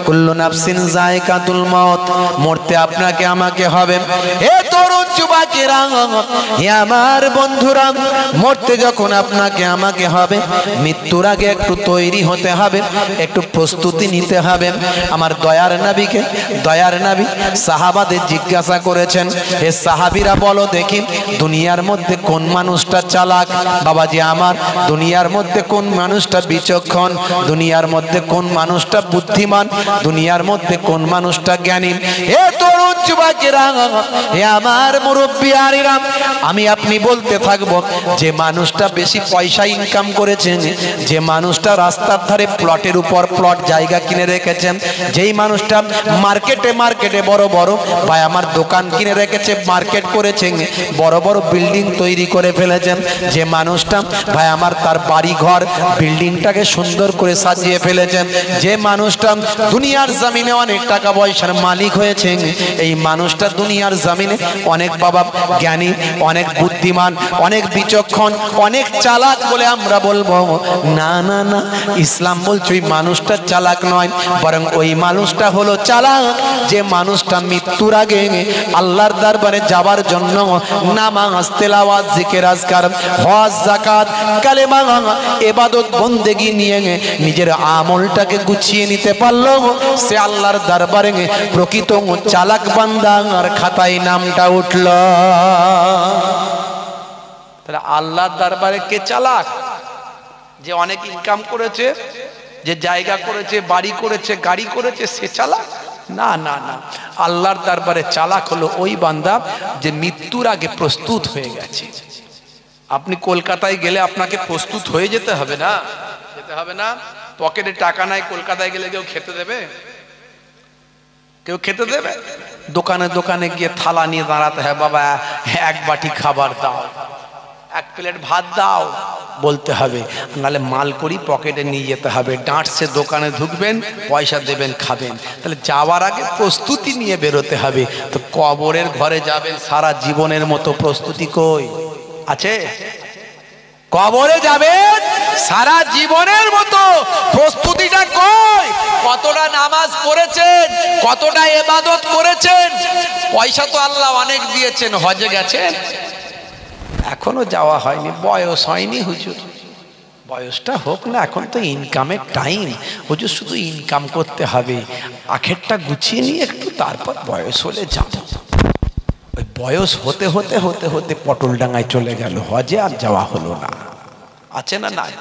কুল্লু নাফসিন যায়কাতুল মাউত, মরতে আপনাকে আমাকে হবে। হে তরুণ যুবকেরা, হে আমার বন্ধুরা, মরতে যখন আপনাকে আমাকে হবে, মৃত্যুর আগে একটু তৈরি হতে হবে, একটু প্রস্তুতি নিতে হবে। আমার দয়ার নবীকে, দয়ার নবী সাহাবাদের জিজ্ঞাসা করেছেন, হে সাহাবীরা বলো দেখি, দুনিয়ার মধ্যে কোন মানুষটা চালাক? বাবাজি আমার, দুনিয়ার মধ্যে কোন মানুষটা বিচক্ষণ? দুনিয়ার মধ্যে কোন মানুষটা বুদ্ধিমান? দুনিয়ার মধ্যে কোন মানুষটা জ্ঞানী? হে তরুণ যুবকেরা, হে আমার মুরব্বিয়ানিরা, আমি আপনি বলতে থাকবো, যে মানুষটা বেশি পয়সা ইনকাম করেছেন, যে মানুষটা রাস্তার ধারে প্লটের উপর প্লট জায়গা কিনে রেখেছেন, যেই মানুষটা মার্কেটে মার্কেটে বড় বড় ভাই আমার দোকান কিনে রেখেছে, মার্কেট করেছেন, বড় বড় বিল্ডিং তৈরি করে ফেলেছেন, যে মানুষটা ভাই আমার তার বাড়ি ঘর বিল্ডিংটাকে সুন্দর করে সাজিয়ে ফেলেছেন, যে মানুষটা দুনিয়ার জমিনে অনেক টাকা পয়সার মালিক হয়েছে, এই মানুষটা দুনিয়ার জমিনে অনেক বাবা জ্ঞানী, অনেক বুদ্ধিমান, অনেক বিচক্ষণ, অনেক চালাক বলে আমরা বলবো? না না না, ইসলাম বলছে ওই মানুষটা চালাক নয়, বরং ওই মানুষটা হলো চালাক যে মানুষটা মৃত্যুর আগে আল্লাহর দরবারে যাবার জন্য নামাজ, তেলাওয়াত, জিকির, আজকার, হজ, যাকাত, কালেমা, ইবাদত, বন্দেগী নিয়ে নিজের আমলটাকে গুছিয়ে নিতে পারলো, সে আল্লাহর দরবারে প্রকৃত চালাক বান্দার খাতায় নামটা উঠল। তাহলে আল্লাহর দরবারে কে চালাক? যে অনেক ইনকাম করেছে, যে জায়গা করেছে, বাড়ি করেছে, গাড়ি করেছে, সে চালাক? না না না, আল্লাহর দরবারে চালাক হলো ওই বান্দা যে মৃত্যুর আগে প্রস্তুত হয়ে গেছে। আপনি কলকাতায় গেলে আপনাকে প্রস্তুত হয়ে যেতে হবে না? যেতে হবে না? পকেটে টাকা নাই, কলকাতায় গেলে কেউ খেতে দেবে? কেউ খেতে দেবে? দোকানে দোকানে গিয়ে থালা নিয়ে দাঁড়াতে হয়, বাবা এক বাটি খাবার দাও, এক প্লেট ভাত দাও বলতে হবে, নাহলে মাল করি পকেটে নিয়ে যেতে হবে। ডাঁটসে দোকানে ঢুকবেন, পয়সা দেবেন, খাবেন। তাহলে যাওয়ার আগে প্রস্তুতি নিয়ে বেরোতে হবে। তো কবরের ঘরে যাবেন, সারা জীবনের মতো প্রস্তুতি কই আছে? কবরে যাবেন সারা জীবনের মতো প্রস্তুতিটা কই? কতটা নামাজ পড়েছেন, কতটা ইবাদত করেছেন? পয়সা তো আল্লাহ অনেক দিয়েছেন, হজে গেছেন, এখনো যাওয়া হয়নি, বয়স হয়নি হুজুর। বয়সটা হোক না, এখন তো ইনকামের টাইম হুজুর, শুধু ইনকাম করতে হবে, আখেরটা গুছিয়ে নিয়ে একটু তারপর বয়স হলে যাব। ওই বয়স হতে হতে হতে হতে পটলডাঙ্গায় চলে গেল, হজে আর যাওয়া হলো না। আছে না নাই?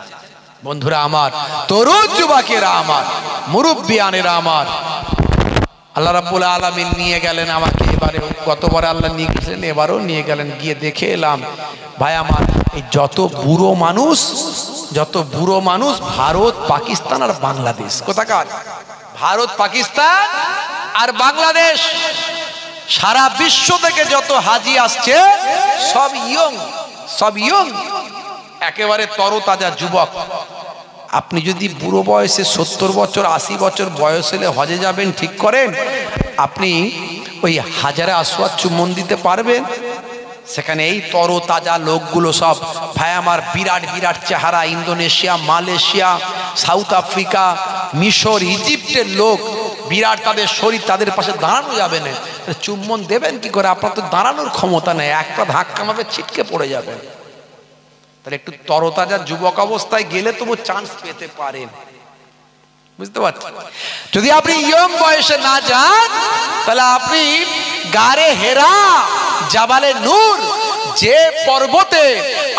বন্ধুরা আমার, তরুণ যুবকেরা আমার, মুরব্বিয়ানেরা আমার, আল্লাহ রাব্বুল আলামিন নিয়ে গেলেন আমাকে এবারে, গতবারে আল্লাহ নিয়ে গেলেন, এবারও নিয়ে গেলেন। গিয়ে দেখে এলাম ভাই আমার, এই যত বুড়ো মানুষ ভারত, পাকিস্তান আর বাংলাদেশ, কোথাকার? ভারত, পাকিস্তান আর বাংলাদেশ, সারা বিশ্ব থেকে যত হাজি আসছে সব ইয়ং, একেবারে তরতাজা যুবক। আপনি যদি বুড়ো বয়সে 70 বছর 80 বছর বয়স হলে হজে যাবেন ঠিক করেন, আপনি ওই হাজারে আসওয়াদ চুম্বন দিতে পারবেন? সেখানে এই তরতাজা লোকগুলো সব ভাই আমার, বিরাট বিরাট চেহারা, ইন্দোনেশিয়া, মালয়েশিয়া, সাউথ আফ্রিকা, মিশর, ইজিপ্টের লোক, বিরাট তাদের শরীর, তাদের পাশে দাঁড়ানো যাবে না। চুম্বন দেবেন কি করে? আপনার তো দাঁড়ানোর ক্ষমতা নেই, একটা ধাক্কা মারবে ছিটকে পড়ে যাবেন। তাহলে একটু তরতাজা যুবক অবস্থায় গেলে তবু চান্স পেতে পারেন, বুঝতে পারছেন? যদি আপনি ইয়ং বয়সে না যান, তাহলে আপনি গারে হেরা, জাবালে নূর, যে পর্বতে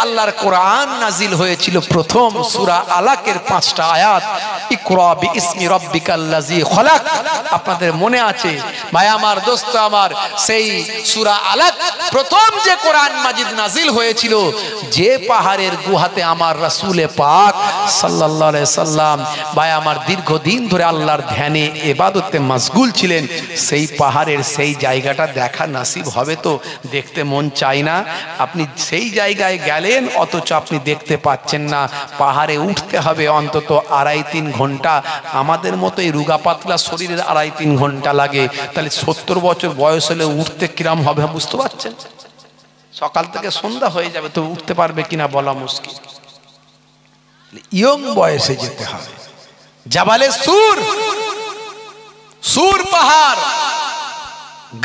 আল্লাহর কোরআন নাজিল হয়েছিল, প্রথম সূরা আলাকের 5টা আয়াত, ইকরা বিইসমি রাব্বিকাল্লাযী খলাক, আপনাদের মনে আছে ভাই আমার, দোস্ত আমার, সেই সূরা আলাক প্রথম যে কোরআন মাজিদ নাজিল হয়েছিল, যে পাহাড়ের গুহাতে আমার রাসূলে পাক সাল্লাল্লাহু আলাইহি সাল্লাম ভাই আমার দীর্ঘদিন ধরে আল্লাহর ধ্যানে ইবাদতে মশগুল ছিলেন, সেই পাহাড়ের সেই জায়গাটা দেখা নসিব হবে তো দেখতে মন চায় না? আপনি সেই জায়গায় গেলেন, অথচ আপনি দেখতে পাচ্ছেন না। পাহাড়ে উঠতে হবে অন্তত 2.5-3 ঘন্টা, আমাদের মতো এই রুগা পাতলা শরীরের 2.5-3 ঘন্টা লাগে। তাহলে 70 বছর বয়স হলে উঠতে কিরম হবে বুঝতে পারছেন? সকাল থেকে সন্ধ্যা হয়ে যাবে, তো উঠতে পারবে কিনা বলা মুশকিল। ইয়ং বয়সে যেতে হবে, জাবালে সুর, সুর পাহাড়,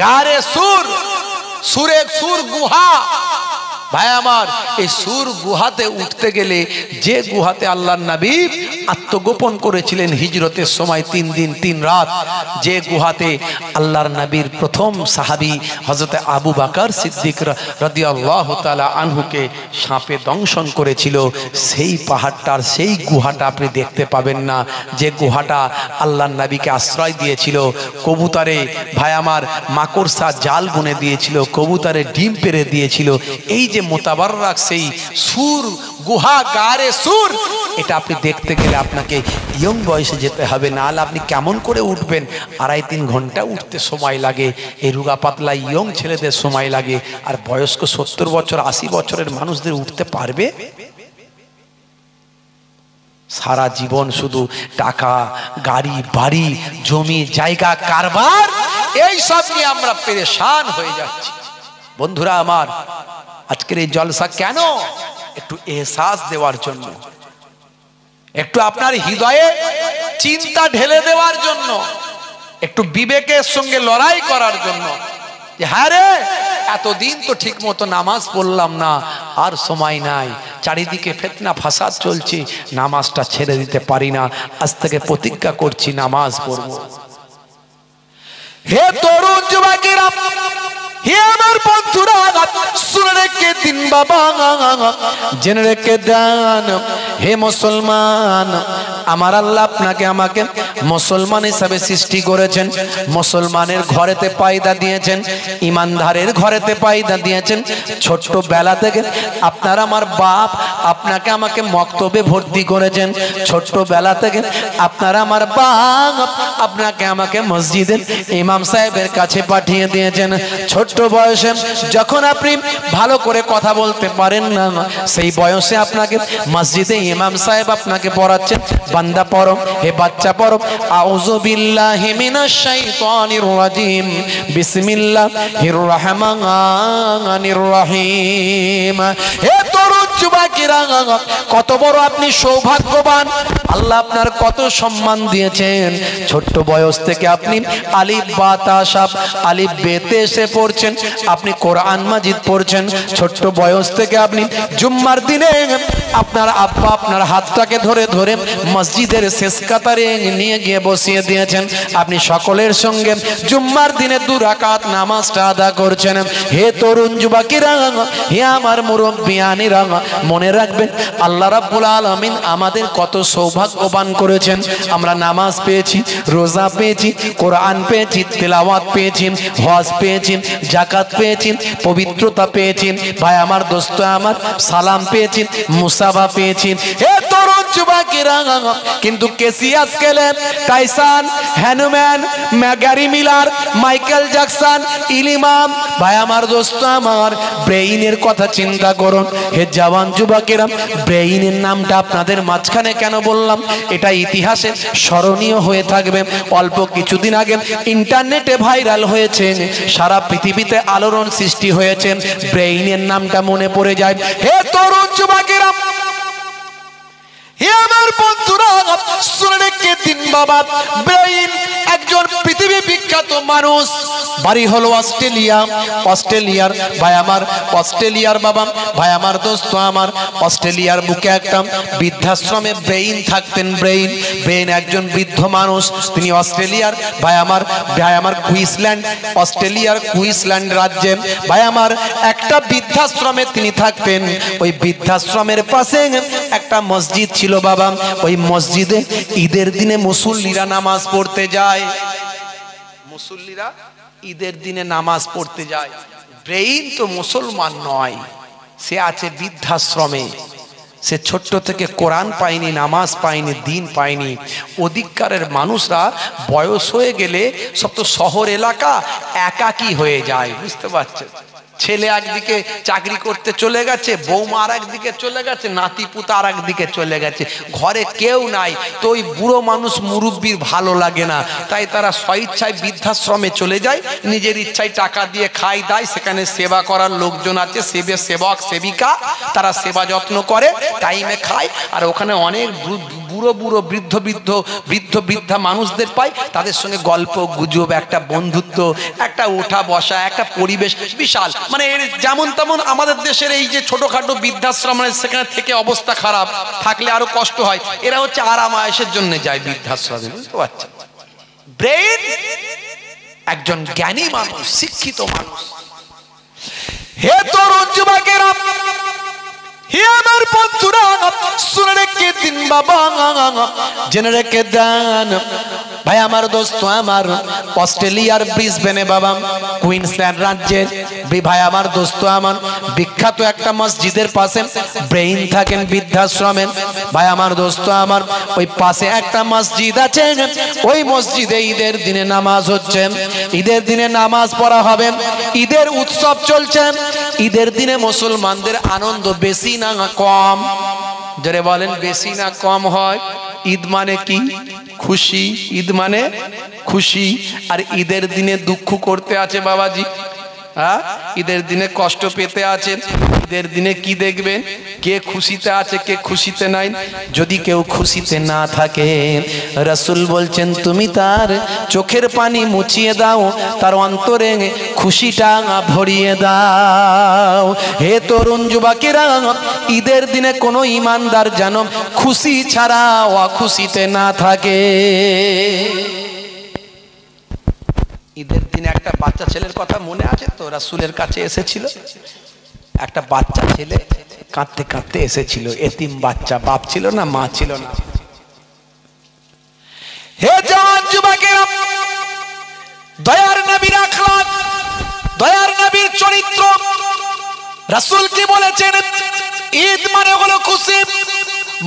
গারে সুর, সুরে সুর গুহা। ভাই আমার, এই সুর গুহাতে উঠতে গেলে, যে গুহাতে আল্লাহর নবী আত্মগোপন করেছিলেন হিজরতের সময় 3 দিন 3 রাত, যে গুহাতে আল্লাহর নবীর প্রথম সাহাবী হযরত আবু বকর সিদ্দিক রাদিয়াল্লাহু তাআলা আনহুকে সাপে দংশন করেছিল, সেই পাহাড়টার সেই গুহাটা আপনি দেখতে পাবেন না, যে গুহাটা আল্লাহর নবীকে আশ্রয় দিয়েছিল। কবুতরে ভাই আমার মাকড়সা জাল বুনে দিয়েছিল, কবুতরে ডিম পেড়ে দিয়েছিল। এই যে মোতাবাররাক সেই সুর গুহা, গারে সুর, এটা আপনি দেখতে গেলে আপনাকে ইয়ং বয়সে যেতে হবে, না হলে আপনি কেমন করে উঠবেন? 2.5-3 ঘন্টা উঠতে সময় লাগে। এই রুগা পাতলা ইয়ং ছেলেদের সময় লাগে, আর বয়স্ক 70 বছর 80 বছরের মানুষদের উঠতে পারবে? সারা জীবন শুধু টাকা, গাড়ি, বাড়ি, জমি জায়গা, কারবার, এই সব নিয়ে আমরা পেরেশান হয়ে যাচ্ছি। বন্ধুরা আমার, আজকের এই জলসা কেন? একটু এহসাস দেওয়ার জন্য, একটু আপনার হৃদয়ে চিন্তা ঢেলে দেওয়ার জন্য, একটু বিবেকের সঙ্গে লড়াই করার জন্য, যে হ্যাঁ রে, এতদিন তো ঠিক মতো নামাজ পড়লাম না, আর সময় নাই, চারিদিকে ফিতনা ফাসাদ চলছে, নামাজটা ছেড়ে দিতে পারি না, আজ থেকে প্রতিজ্ঞা করছি নামাজ পড়ব। হে তরুণ যুবকেরা, হে আমার বন্ধুরা, শুনে রেখে দিন বাবা, জেনে রেখে দেন, হে মুসলমান, আমার আল্লাহ আপনাকে আমাকে মুসলমান হিসাবে সৃষ্টি করেছেন, মুসলমানের ঘরেতে পয়দা দিয়েছেন, ইমানদারের ঘরেতে পয়দা দিয়েছেন। ছোট্টবেলা থেকে আপনার আমার বাপ আপনাকে আমাকে মক্তবে ভর্তি করেছেন, ছোট্টবেলা থেকে আপনার আমার বাপ আপনাকে আমাকে মসজিদের ইমাম সাহেবের কাছে পাঠিয়ে দিয়েছেন। ছোট্ট বয়সে যখন আপনি ভালো করে কথা বলতে পারেন না, সেই বয়সে আপনাকে মসজিদে ইমাম সাহেব আপনাকে পড়াচ্ছেন, বান্দা পড়ো, হে বাচ্চা পড়ো, আউযু বিল্লাহি মিনাশ শাইতানির রাজিম, বিসমিল্লাহির রহমানির রহিম। হে তরুণ যুবকেরা, কত বড় আপনি সৌভাগ্যবান, আল্লাহ আপনার কত সম্মান দিয়েছেন। ছোট্ট বয়স থেকে আপনি আলিফ বা তা সাপ আলিফ বেতে এসে পড়ছেন, আপনি কোরআন মাজিদ পড়ছেন। ছোট্ট বয়স থেকে আপনি জুম্মার দিনে আপনার আব্বা আপনার হাতটাকে ধরে ধরে মসজিদের শেষ কাতারে নিয়ে গিয়ে বসিয়ে দিয়েছেন, আপনি সকলের সঙ্গে জুম্মার দিনে 2 রাকাত নামাজটা আদা করছেন। হে তরুণ যুবকেরা, হে আমার মুরব্বিয়ানিরা, মনে রাখবেন আল্লাহ রাব্বুল আলামিন আমাদের কত সৌভাগ্যবান করেছেন। আমরা নামাজ পেয়েছি, রোজা পেয়েছি, কোরআন পেয়েছি, তেলাওয়াত পেয়েছি, হজ পেয়েছি, যাকাত পেয়েছি, পবিত্রতা পেয়েছি, ভাই আমার দোস্ত আমার সালাম পেয়েছি, মুসাফা পেয়েছি। হে তরুণ যুবকেরা, কিন্তু কেসিয়াস কেলে, Tyson, Hanuman, ম্যাগারি Miller, Michael Jackson, ইলিমাম, ভাই আমার দোস্ত আমার, ব্রেইনের কথা চিন্তা করুন। হে জওয়ান যুবকেরা, ব্রেইনের নামটা আপনাদের মাঝখানে কেন বললাম? এটা ইতিহাসে স্মরণীয় হয়ে থাকবে। অল্প কিছুদিন আগে ইন্টারনেটে ভাইরাল হয়েছে, সারা পৃথিবীতে আলোড়ন সৃষ্টি হয়েছে, ব্রেইনের নামটা মনে পড়ে যায়। হে তরুণ যুবকেরা, হে আমার বন্ধুরা, শুনে রেখে দিন বাবা, ব্রেইন একজন পৃথিবী বিখ্যাত মানুষ, বাড়ি হলো অস্ট্রেলিয়া। অস্ট্রেলিয়ার ভাই আমার, অস্ট্রেলিয়ার বাবা, ভাই আমার দোস্ত আমার, অস্ট্রেলিয়ার বুকে একটা বৃদ্ধাশ্রমে ব্রেইন থাকতেন। ব্রেইন একজন বৃদ্ধ মানুষ, তিনি অস্ট্রেলিয়ার ভাই আমার কুইন্সল্যান্ড, অস্ট্রেলিয়ার কুইন্সল্যান্ড রাজ্যে ভাই আমার একটা বৃদ্ধাশ্রমে তিনি থাকতেন। ওই বৃদ্ধাশ্রমের পাশে একটা মসজিদ ছিল বাবা, ওই মসজিদে ঈদের দিনে মুসল্লিরা নামাজ পড়তে যায়, মুসল্লিরা ঈদের দিনে নামাজ পড়তে যায়। ব্রেইন তো মুসলমান নয়, সে আছে বৃদ্ধাশ্রমে, সে ছোট্ট থেকে কোরআন পায়নি, নামাজ পায়নি, দিন পায়নি। অধিকারের মানুষরা বয়স হয়ে গেলে সব তো শহর এলাকা একাকী হয়ে যায়, বুঝতে পারছেন? ছেলে একদিকে চাকরি করতে চলে গেছে, বৌমা আর একদিকে চলে গেছে, নাতি পুতা আর একদিকে চলে গেছে, ঘরে কেউ নাই। তো ওই বুড়ো মানুষ মুরব্বির ভালো লাগে না, তাই তারা স্বইচ্ছায় বৃদ্ধাশ্রমে চলে যায়, নিজের ইচ্ছায় টাকা দিয়ে খায় দায়। সেখানে সেবা করার লোকজন আছে, সেবক সেবিকা, তারা সেবা যত্ন করে, টাইমে খায়। আর ওখানে অনেক বুড়ো বুড়ো বৃদ্ধ বৃদ্ধা মানুষদের পাই, তাদের সঙ্গে গল্প গুজব, একটা বন্ধুত্ব, একটা ওঠা বসা, একটা পরিবেশ বিশাল। মানে যেমন তেমন আমাদের দেশের এই যে ছোটখাটো বৃদ্ধাশ্রম, মানে সেখানে থেকে অবস্থা খারাপ থাকলে আরো কষ্ট হয়, এরা হচ্ছে আরাম আয়েশের জন্য যায় বৃদ্ধাশ্রমে, বুঝতে পারছেন? ব্রেইন, একজন জ্ঞানী মানুষ, শিক্ষিত মানুষ। হে তরুণ যুবকেরা, হে আমার বন্ধুরা, শুনে রেখে দিন বাবা, জেনে রেখে দেন ভাই আমার দোস্ত আমার, অস্ট্রেলিয়ার ব্রিসবেনে বাবা, কুইন্সল্যান্ড রাজ্যের ভাই আমার দোস্ত আমার, বিখ্যাত একটা মসজিদের পাশে ব্রেইন থাকেন বৃদ্ধাশ্রমে। ভাই আমার দোস্ত আমার, ওই পাশে একটা মসজিদ আছে, ওই মসজিদে ঈদের দিনে নামাজ হচ্ছে, ঈদের দিনে নামাজ পড়া হবে, ঈদের উৎসব চলছে। ঈদের দিনে মুসলমানদের আনন্দ বেশি না কম? যারা বলেন বেশি না কম হয়? ঈদ মানে কি? খুশি। ঈদ মানে খুশি। আর ঈদের দিনে দুঃখ করতে আছে বাবাজি, হ্যাঁ, ঈদের দিনে কষ্ট পেতে আছে। ঈদের দিনে কি দেখবেন, কে খুশিতে আছে কে খুশিতে নাই। যদি কেউ খুশিতে না থাকে, রাসূল বলছেন তুমি তার চোখের পানি মুছিয়ে দাও, তার অন্তরে খুশিটা ভরিয়ে দাও। হে তরুণ যুবকেরা, ঈদের দিনে কোনো ইমানদার যেন খুশি ছাড়া অখুশিতে না থাকে। ঈদের দিনে একটা বাচ্চা ছেলের কথা মনে আছে তো? রাসূলের কাছে এসেছিল একটা বাচ্চা ছেলে, কাঁদতে কাঁদতে এসেছিল, এতিম বাচ্চা, বাপ ছিল না মা ছিল না। হে জওয়ান যুবকেরা, দয়ার নবীর আখলাক, দয়ার নবীর চরিত্র, রাসূল কি বলেছেন? ঈদ মানে হলো খুশি।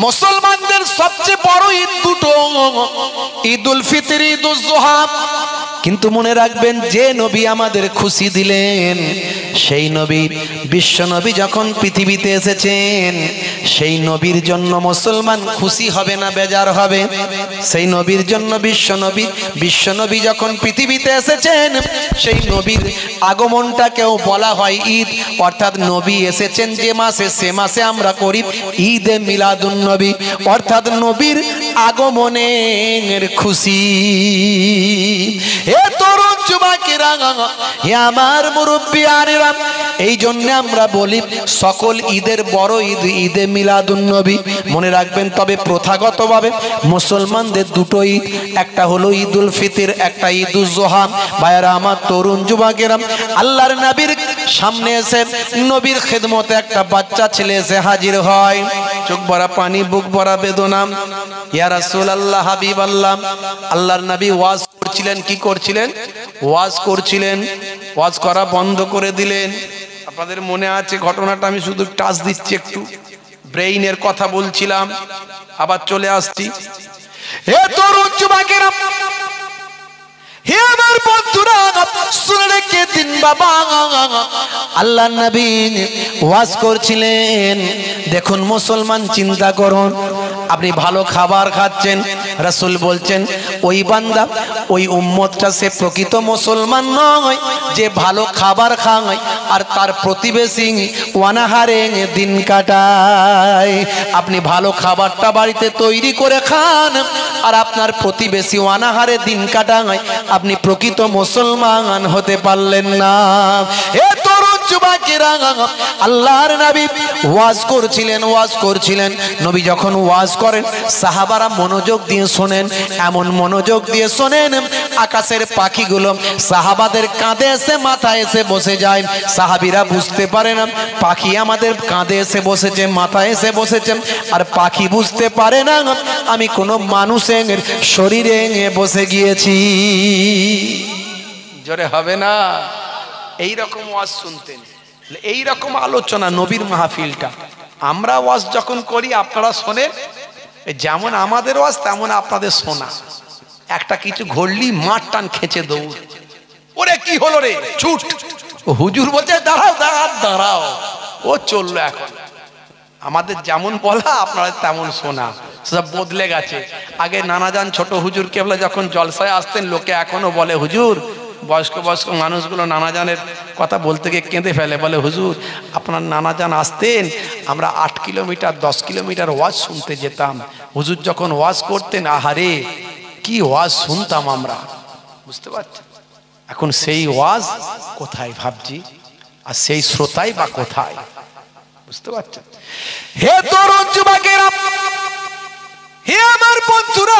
মুসলমানদের সবচেয়ে বড় ঈদ দুটো, ঈদুল ফিতর, ঈদুল জুহা। কিন্তু মনে রাখবেন, যে নবী আমাদের খুশি দিলেন, সেই নবী, বিশ্ব নবী যখন পৃথিবীতে এসেছেন, সেই নবীর জন্য মুসলমান খুশি হবে না বেজার হবে? সেই নবীর জন্য বিশ্ব নবী যখন পৃথিবীতে এসেছেন, সেই নবীর আগমনটাকেও বলা হয় ঈদ। অর্থাৎ নবী এসেছেন যে মাসে, সে মাসে আমরা করি ঈদে মিলাদুন নবী, অর্থাৎ নবীর আগমনের খুশি। হে তরুণ যুবকেরা, হে আমার মুরব্বিয়ানেরা, এই জন্য আমরা বলি সকল ঈদের বড় ঈদ ঈদে মিলাদুন নবী। মনে রাখবেন, তবে প্রথাগতভাবে মুসলমানদের দুটো ঈদ, একটা হলো ঈদুল ফিতর, একটা ঈদুল জুহা। ভাইরা আমার তরুণ যুবকেরা, আল্লাহর নবীর সামনে এসে নবীর খেদমতে একটা বাচ্চা ছেলে এসে হাজির হয়, চোখ ভরা পানি, বুক ভরা বেদনা। ইয়া রাসূলুল্লাহ, হাবিবাল্লাহ, আল্লাহর নবী ওয়াজ করছিলেন। কি করছিলেন? ওয়াজ করছিলেন। ওয়াজ করা বন্ধ করে দিলেন। আপনাদের মনে আছে ঘটনাটা? আমি শুধু টাচ দিচ্ছি, একটু ব্রেইনের কথা বলছিলাম, আবার চলে আসছি। হে তরুণ যুবকেরা, হে আমার বন্ধুরা, শুনে রেখে দিন বাবা, আল্লাহর নবী ওয়াজ করছিলেন। দেখুন মুসলমান, চিন্তা করুন, আপনি ভালো খাবার খাচ্ছেন, রাসূল বলছেন ওই বান্দা, ওই উম্মতটা সে প্রকৃত মুসলমান নয় যে ভালো খাবার খায় আর তার প্রতিবেশী অনাহারে দিন কাটায়। আপনি ভালো খাবারটা বাড়িতে তৈরি করে খান আর আপনার প্রতিবেশী অনাহারে দিন কাটায়, আপনি প্রকৃত মুসলমান হতে পারলেন না। এ তরুণ যুবকেরা, আল্লাহর নবী ওয়াজ করছিলেন। নবী যখন ওয়াজ করেন, সাহাবারা মনোযোগ দিয়ে শোনেন। এমন মনোযোগ দিয়ে শোনেন, আকাশের পাখিগুলো সাহাবাদের কাঁধে এসে মাথায় এসে বসে যায়। সাহাবীরা বুঝতে পারে না পাখি আমাদের কাঁধে এসে বসেছে, মাথায় এসে বসেছে, আর পাখি বুঝতে পারে না আমি কোনো মানুষের শরীরে বসে গিয়েছি। জোরে হবে না? এই রকম ওয়াজ শুনতেন, এই রকম আলোচনা নবীর মাহফিলটা। আমরা ওয়াজ যখন করি আপনারা শোনেন, যেমন আমাদের ওয়াজ তেমন আপনাদের শোনা। একটা কিছু ঘটলি মাঠ টান খেঁচে দৌড়, ওরে কি হলো রে, ছুট। হুজুর বলছে দাঁড়াও দাঁড়াও দাঁড়াও, ও চললো। এখন আমাদের যেমন বলা আপনারা তেমন শোনা, সব বদলে গেছে। আগে নানাজান ছোট হুজুর কেবলা যখন জলসায় আসতেন, লোকে এখনো বলে হুজুর বয়স্ক বয়স্ক মানুষগুলো নানাজানের কথা বলতে গিয়ে কেঁদে ফেলে, বলে হুজুর আপনার নানাজান আসতেন, আমরা 8 কিলোমিটার 10 কিলোমিটার ওয়াজ শুনতে যেতাম, হুজুর যখন ওয়াজ করতেন আহারে কি ওয়াজ শুনতাম আমরা। বুঝতে পারছেন? এখন সেই ওয়াজ কোথায় ভাবছি, আর সেই শ্রোতাই বা কোথায়? বুঝতে পারছেন? হে তরুণ যুবকেরা, হে আমার বন্ধুরা,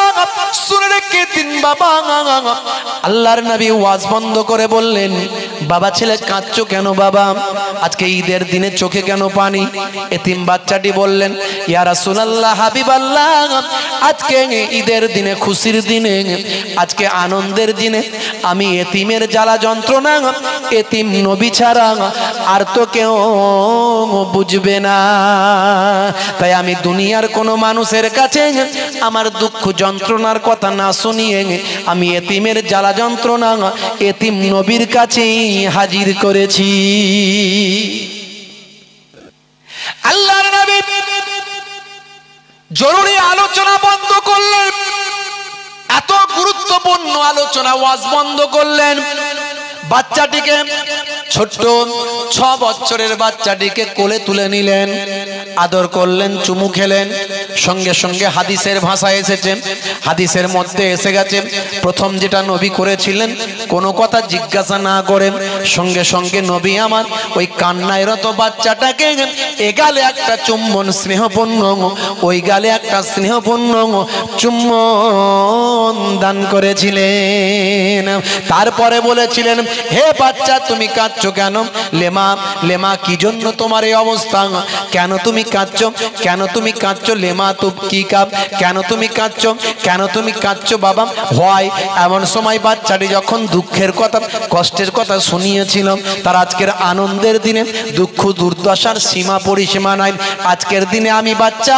শুনে রেখে দিন বাবা, আল্লাহর নবী ওয়াজ বন্ধ করে বললেন, বাবা ছেলে কাঁদছো কেন বাবা, আজকে ঈদের দিনে চোখে কেন পানি? এতিম বাচ্চাটি বললেন, ইয়া রাসূলুল্লাহ হাবিবাল্লাহ, আজকে ঈদের দিনে, খুশির দিনে, আজকে আনন্দের দিনে আমি এতিমের জ্বালা যন্ত্রণা এতিম নবী ছাড়া আর তো কেউ বুঝবে না, তাই আমি দুনিয়ার কোনো মানুষের কাছে আমার দুঃখ যন্ত্রণার কথা না শুনিয়ে আমি এতিমের জ্বালা যন্ত্রণা এতিম নবীর কাছেই হাজির করেছি। আল্লাহর নবী জরুরি আলোচনা বন্ধ করলেন, এত গুরুত্বপূর্ণ আলোচনা ওয়াজ বন্ধ করলেন। বাচ্চাটিকে, ছোট্ট 6 বছরের বাচ্চাটিকে কোলে তুলে নিলেন, আদর করলেন, চুমু খেলেন। সঙ্গে সঙ্গে হাদিসের ভাষা এসেছে, হাদিসের মধ্যে এসে গেছে, প্রথম যেটা নবী করেছিলেন, কোনো কথা জিজ্ঞাসা না করে সঙ্গে সঙ্গে নবী আমার ওই কান্নায় রত বাচ্চাটাকে এ গালে একটা চুম্বন স্নেহপূর্ণ, ওই গালে একটা স্নেহপূর্ণ চুম্বন দান করেছিলেন। তারপরে বলেছিলেন, হে বাচ্চা তুমি কাঁদছো কেন? লেমা লেমা কি জন্য তোমার এই অবস্থা? কেন তুমি কাঁদছো? কেন তুমি কাঁদছো? লেমা তুম কি কাপ, কেন তুমি কাঁদছো? কেন তুমি কাঁদছো বাবা? হয় এমন সময় বাচ্চাটি যখন দুঃখের কথা, কষ্টের কথা শুনিয়েছিল, তার আজকের আনন্দের দিনে দুঃখ দুর্দশার সীমা পরিসীমা নাই। আজকের দিনে আমি বাচ্চা,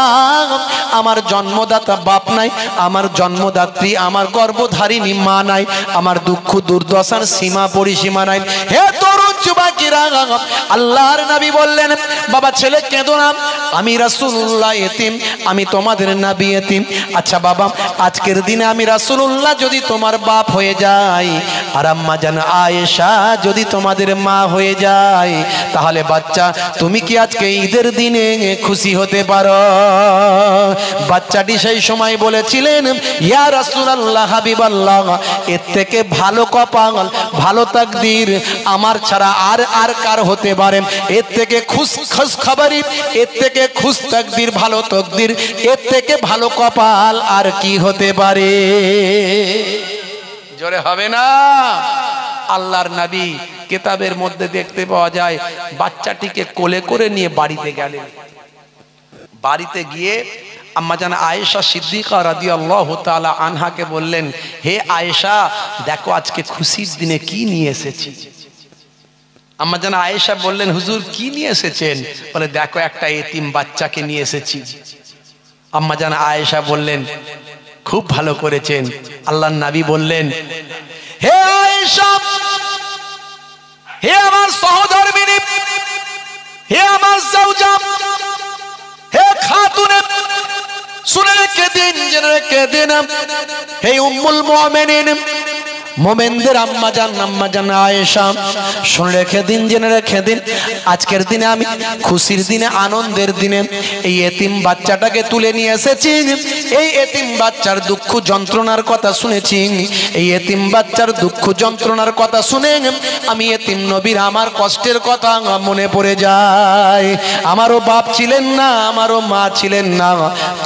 আমার জন্মদাতা বাপ নাই, আমার জন্মদাত্রী, আমার গর্ভধারিণী মা নাই, আমার দুঃখ দুর্দশার সীমা পরিসীমা নাই। হে তরুণ যুবকেরা, আল্লাহর নবী বললেন, বাবা ছেলে কেঁদো না, আমি রাসূলুল্লাহ এতিম, আমি তোমাদের নবী এতিম। আচ্ছা বাবা, আজকের দিনে আমি রাসূলুল্লাহ যদি তোমার বাপ হয়ে যাই, আর আম্মা জান আয়েশা যদি তোমাদের মা হয়ে যায়, তাহলে বাচ্চা তুমি কি আজকে ঈদের দিনে খুশি হতে পারো? বাচ্চাটি সেই সময় বলেছিলেন, ইয়া রাসূলুল্লাহ হাবিবাল্লাহ, এর থেকে ভালো কপাল, ভালো তাকদীর আমার ছাড়া আর কার হতে পারে? এর থেকে খুশ খবরি, এর থেকে খুশ তাকদীর, ভালো তাকদীর, এর থেকে ভালো কপাল আর কি হতে পারে? জোরে হবে না? আল্লাহর নবী কিতাবের মধ্যে দেখতে পাওয়া যায়, বাচ্চাটিকে কোলে করে নিয়ে বাড়িতে গেলেন। বাড়িতে গিয়ে আম্মাজান আয়েশা সিদ্দিকা রাদিয়াল্লাহু তাআলা আনহাকে বললেন, হে আয়েশা, দেখো আজকে খুশির দিনে কি নিয়ে এসেছি। আম্মাজান আয়েশা বললেন, হুজুর কি নিয়ে এসেছেন? বলে, দেখো একটা এতিম বাচ্চাকে নিয়ে এসেছি। আম্মাজান আয়েশা বললেন, খুব ভালো করেছেন। আল্লাহর নবী বললেন, হে আয়েশা, হে আমার সহধর্মিনী, হে আমার জাওজা, হে খাতুন, শুনে রেখে দিন, জেনে রেখে দিন, হে উম্মুল মুমিনিন, মোমেনদের আম্মাজান আয়েশা, শুনে রেখে দিন, জেনে রেখে দিন, আজকের দিনে আমি খুশির দিনে, আনন্দের দিনে এই এতিম বাচ্চাটাকে তুলে নিয়ে এসেছি। এই এতিম বাচ্চার দুঃখ যন্ত্রণার কথা শুনেছি, এই এতিম বাচ্চার দুঃখ যন্ত্রণার কথা শুনে আমি এতিম নবীর আমার কষ্টের কথা মনে পড়ে যায়। আমারও বাপ ছিলেন না, আমারও মা ছিলেন না,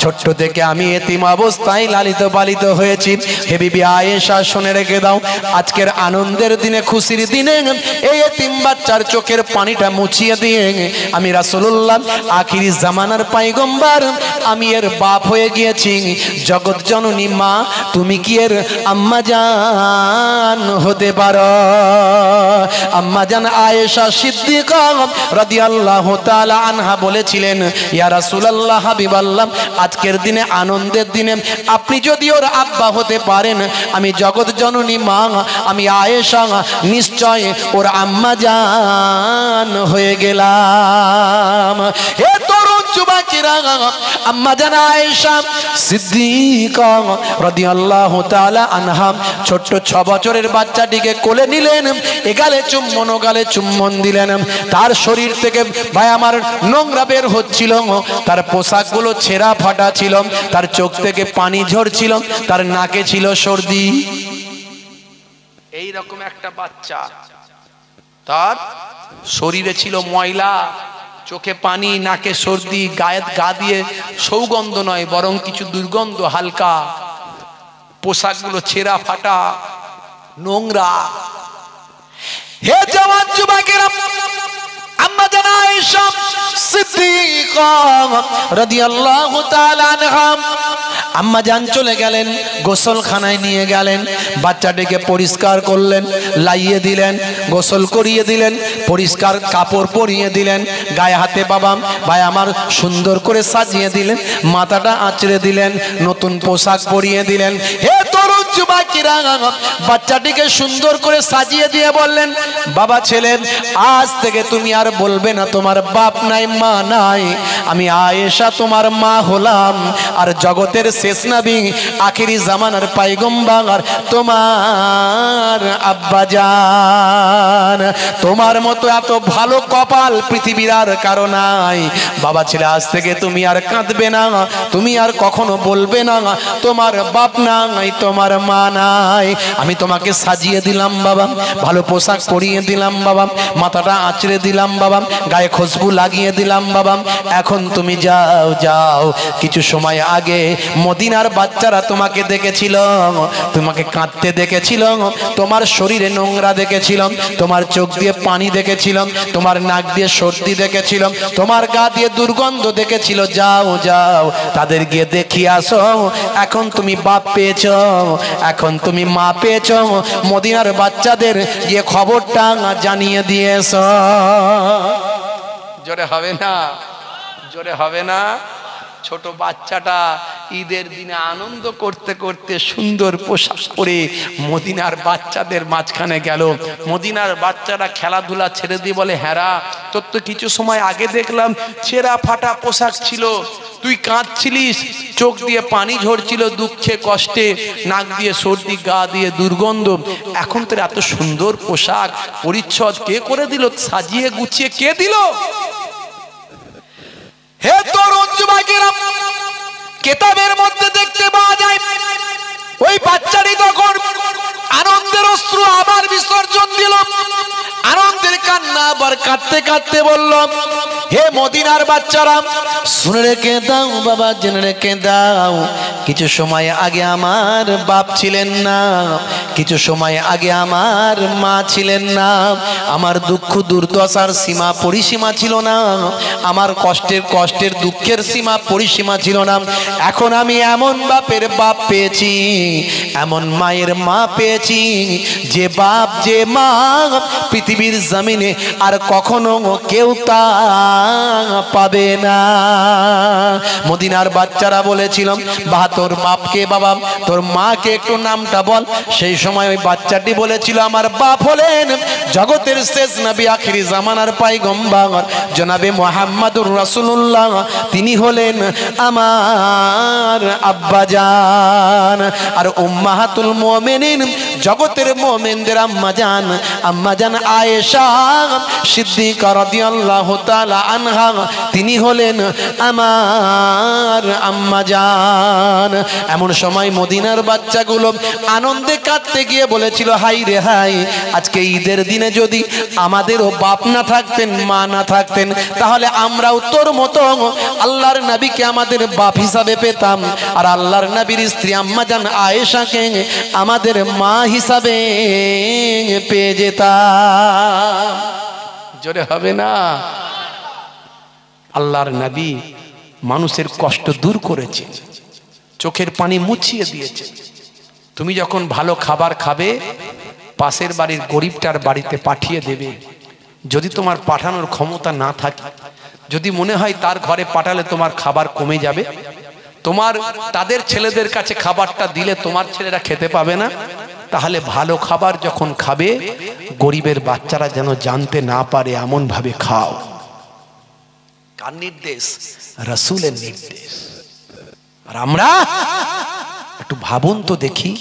ছোট্ট থেকে আমি এতিম অবস্থায় লালিত পালিত হয়েছি। হে বিবি আয়েশা, শুনে রেখে দাও, আজকের আনন্দের দিনে, খুশির দিনে এই এতিম বাচ্চার চোখের পানিটা মুছিয়ে দিয়ে আমি রাসূলুল্লাহ আখিরি জামানার পয়গম্বর, আমি এর বাপ হয়ে গিয়েছি। জগৎ জননী মা, তুমি কি এর আম্মা জান হতে পারো? আম্মা জান আয়েশা সিদ্দিকা রাদিয়াল্লাহু তাআলা আনহা বলেছিলেন, ইয়া রাসূলুল্লাহ হাবিবাল্লাহ, আজকের দিনে, আনন্দের দিনে আপনি যদি ওর আব্বা হতে পারেন, আমি জগৎ জননী মা, আমি আয়েশা নিশ্চয় ওর আম্মা জান হয়ে গেলাম। হে তরুণ যুবক যুবকেরা আম্মা জান আয়েশা সিদ্দিকা রাদিয়াল্লাহু তাআলা আনহা ছোট্ট 6 বছরের বাচ্চাটিকে কোলে নিলেন, এগালে চুম্বন ওগালে চুম্বন দিলেন। তার শরীর থেকে ভাই আমার নোংরা বের হচ্ছিল, তার পোশাকগুলো ছেঁড়া ফাটা ছিল, তার চোখ থেকে পানি ঝরছিল, তার নাকে ছিল সর্দি। এই রকম একটা বাচ্চা, তার শরীরে ছিল ময়লা, চোখে পানি, নাকে সর্দি, গায়ে গা দিয়ে সৌগন্ধ নয় বরং কিছু দুর্গন্ধ হালকা, পোশাকগুলো ছেঁড়া ফাটা নোংরা। হে জওয়ান যুবকেরা, আম্মা জান আয়েশা সিদ্দিকা রাদিয়াল্লাহু তাআলা আনহা আম্মা জান চলে গেলেন, গোসলখানায় নিয়ে গেলেন, বাচ্চাটিকে পরিষ্কার করলেন, লাইয়ে দিলেন, গোসল করিয়ে দিলেন, পরিষ্কার কাপড় পরিয়ে দিলেন, গায়ে হাতে বাবা ভাই আমার সুন্দর করে সাজিয়ে দিলেন, মাথাটা আঁচড়ে দিলেন, নতুন পোশাক পরিয়ে দিলেন। হে তরুণ যুবকেরা, বাচ্চাটিকে সুন্দর করে সাজিয়ে দিয়ে বললেন, বাবা ছেলে, আজ থেকে তুমি আর বলবে না তোমার বাপ নাই মা নাই, আমি আয়েশা তোমার মা হলাম, আর জগতের শেষ নবী আখেরি জামানার পয়গম্বর তোমার আব্বা জান। তোমার মতো এত ভালো কপাল পৃথিবীর আর কারো নাই। বাবা ছেলে, আজ থেকে তুমি আর কাঁদবে না, তুমি আর কখনো বলবে না তোমার বাপ নাই তোমার মা নাই। আমি তোমাকে সাজিয়ে দিলাম বাবা, ভালো পোশাক পরিয়ে দিলাম বাবা, মাথাটা আঁচড়ে দিলাম বাবা, গায়ে খুশবু লাগিয়ে দিলাম বাবা। এখন তুমি যাও যাও। কিছু সময় আগে মদিনার বাচ্চারা তোমাকে দেখেছিল, তোমাকে কাঁদতে দেখেছিল, তোমার শরীরে নোংরা দেখেছিলাম, তোমার চোখ দিয়ে পানি দেখেছিলাম, তোমার নাক দিয়ে সর্দি দেখেছিলাম, তোমার গা দিয়ে দুর্গন্ধ দেখেছিল। যাও যাও, তাদের গিয়ে দেখিয়ে আসো। এখন তুমি বাপ পেয়েছ, এখন তুমি মা পেয়েছ, মদিনার বাচ্চাদের গিয়ে খবরটা জানিয়ে দিয়েছ। জোরে হবে না? জোরে হবে না? ছোট বাচ্চাটা ঈদের দিনে আনন্দ করতে করতে সুন্দর পোশাক পরে মদিনার বাচ্চাদের মাঝখানে গেল। মদিনার বাচ্চারা খেলাধুলা ছেড়ে দিয়ে বলে, হ্যাঁ তোর তো কিছু সময় আগে দেখলাম ছেঁড়া ফাটা পোশাক ছিল, তুই কাঁদছিলিস, চোখ দিয়ে পানি ঝরছিল দুঃখে কষ্টে, নাক দিয়ে সর্দি, গা দিয়ে দুর্গন্ধ, এখন তোর এত সুন্দর পোশাক পরিচ্ছদ কে করে দিল? সাজিয়ে গুছিয়ে কে দিল? হে তরুণ যুবকেরা, কিতাবের মধ্যে দেখতে পাওয়া যায় ওই বাচ্চাটি তখন আনন্দের অশ্রু আবার বিসর্জন দিল, আনন্দের কান্না আবার কাঁদতে কাঁদতে বলল, হে মদিনার বাচ্চারা, শুনে রেখে দাও বাবা, জেনে রেখে দাও, কিছু সময় আগে আমার বাপ ছিলেন না, কিছু সময় আগে আমার মা ছিলেন না, আমার দুঃখ দুর্দশার সীমা পরিসীমা ছিল না, আমার কষ্টের দুঃখের সীমা পরিসীমা ছিল না। এখন আমি এমন বাপের বাপ পেয়েছি, এমন মায়ের মা পেয়েছি, যে বাপ যে মা পৃথিবীর জমিনে আর কখনো কেউ তা পাবে না। মদিনার বাচ্চারা বলেছিলাম, বা তোর বাপকে বাবা, তোর মাকে একটু নামটা বল। সেই সময় ওই বাচ্চাটি বলেছিল, আমার বাপ হলেন জগতের শেষ নবী আখিরি জামানার পয়গম্বর জনাবে মুহাম্মদুর রাসূলুল্লাহ, তিনি হলেন আমার আব্বা জান। আর উম্মাহাতুল মুমিনিন, জগতের মুমিনদের আম্মা জান, আম্মা জান আয়েশা সিদ্দিকা রাদিয়াল্লাহু তাআলা আনহা, তিনি হলেন আমার আম্মা জান। এমন সময় মদিনার বাচ্চাগুলো আনন্দে কাঁদতে গিয়ে বলেছিল, হাই রে হাই, আজকে ঈদের দিনে যদি আমাদেরও বাপ না থাকতেন, মা না থাকতেন, তাহলে আমরাও তোর মতো আল্লাহর নবীকে আমাদের বাপ হিসাবে পেতাম, আর আল্লাহর নবীর স্ত্রী আম্মা জান আয়েশাকে আমাদের মা হিসাবে পেয়ে যেতাম। জোরে হবে না? আল্লাহর নবী মানুষের কষ্ট দূর করেছে, চোখের পানি মুছিয়ে দিয়েছে। তুমি যখন ভালো খাবার খাবে, পাশের বাড়ির গরিবটার বাড়িতে পাঠিয়ে দেবে। যদি তোমার পাঠানোর ক্ষমতা না থাকে, যদি মনে হয় তার ঘরে পাঠালে তোমার খাবার কমে যাবে, তাদের ছেলেদের কাছে খাবারটা দিলে তোমার ছেলেরা খেতে পাবে না, তাহলে ভালো খাবার যখন খাবে, গরিবের বাচ্চারা যেন জানতে না পারে এমন ভাবে খাও। কার নির্দেশ? রাসূলের নির্দেশ। আর আমরা একটু ভাবুন তো দেখি,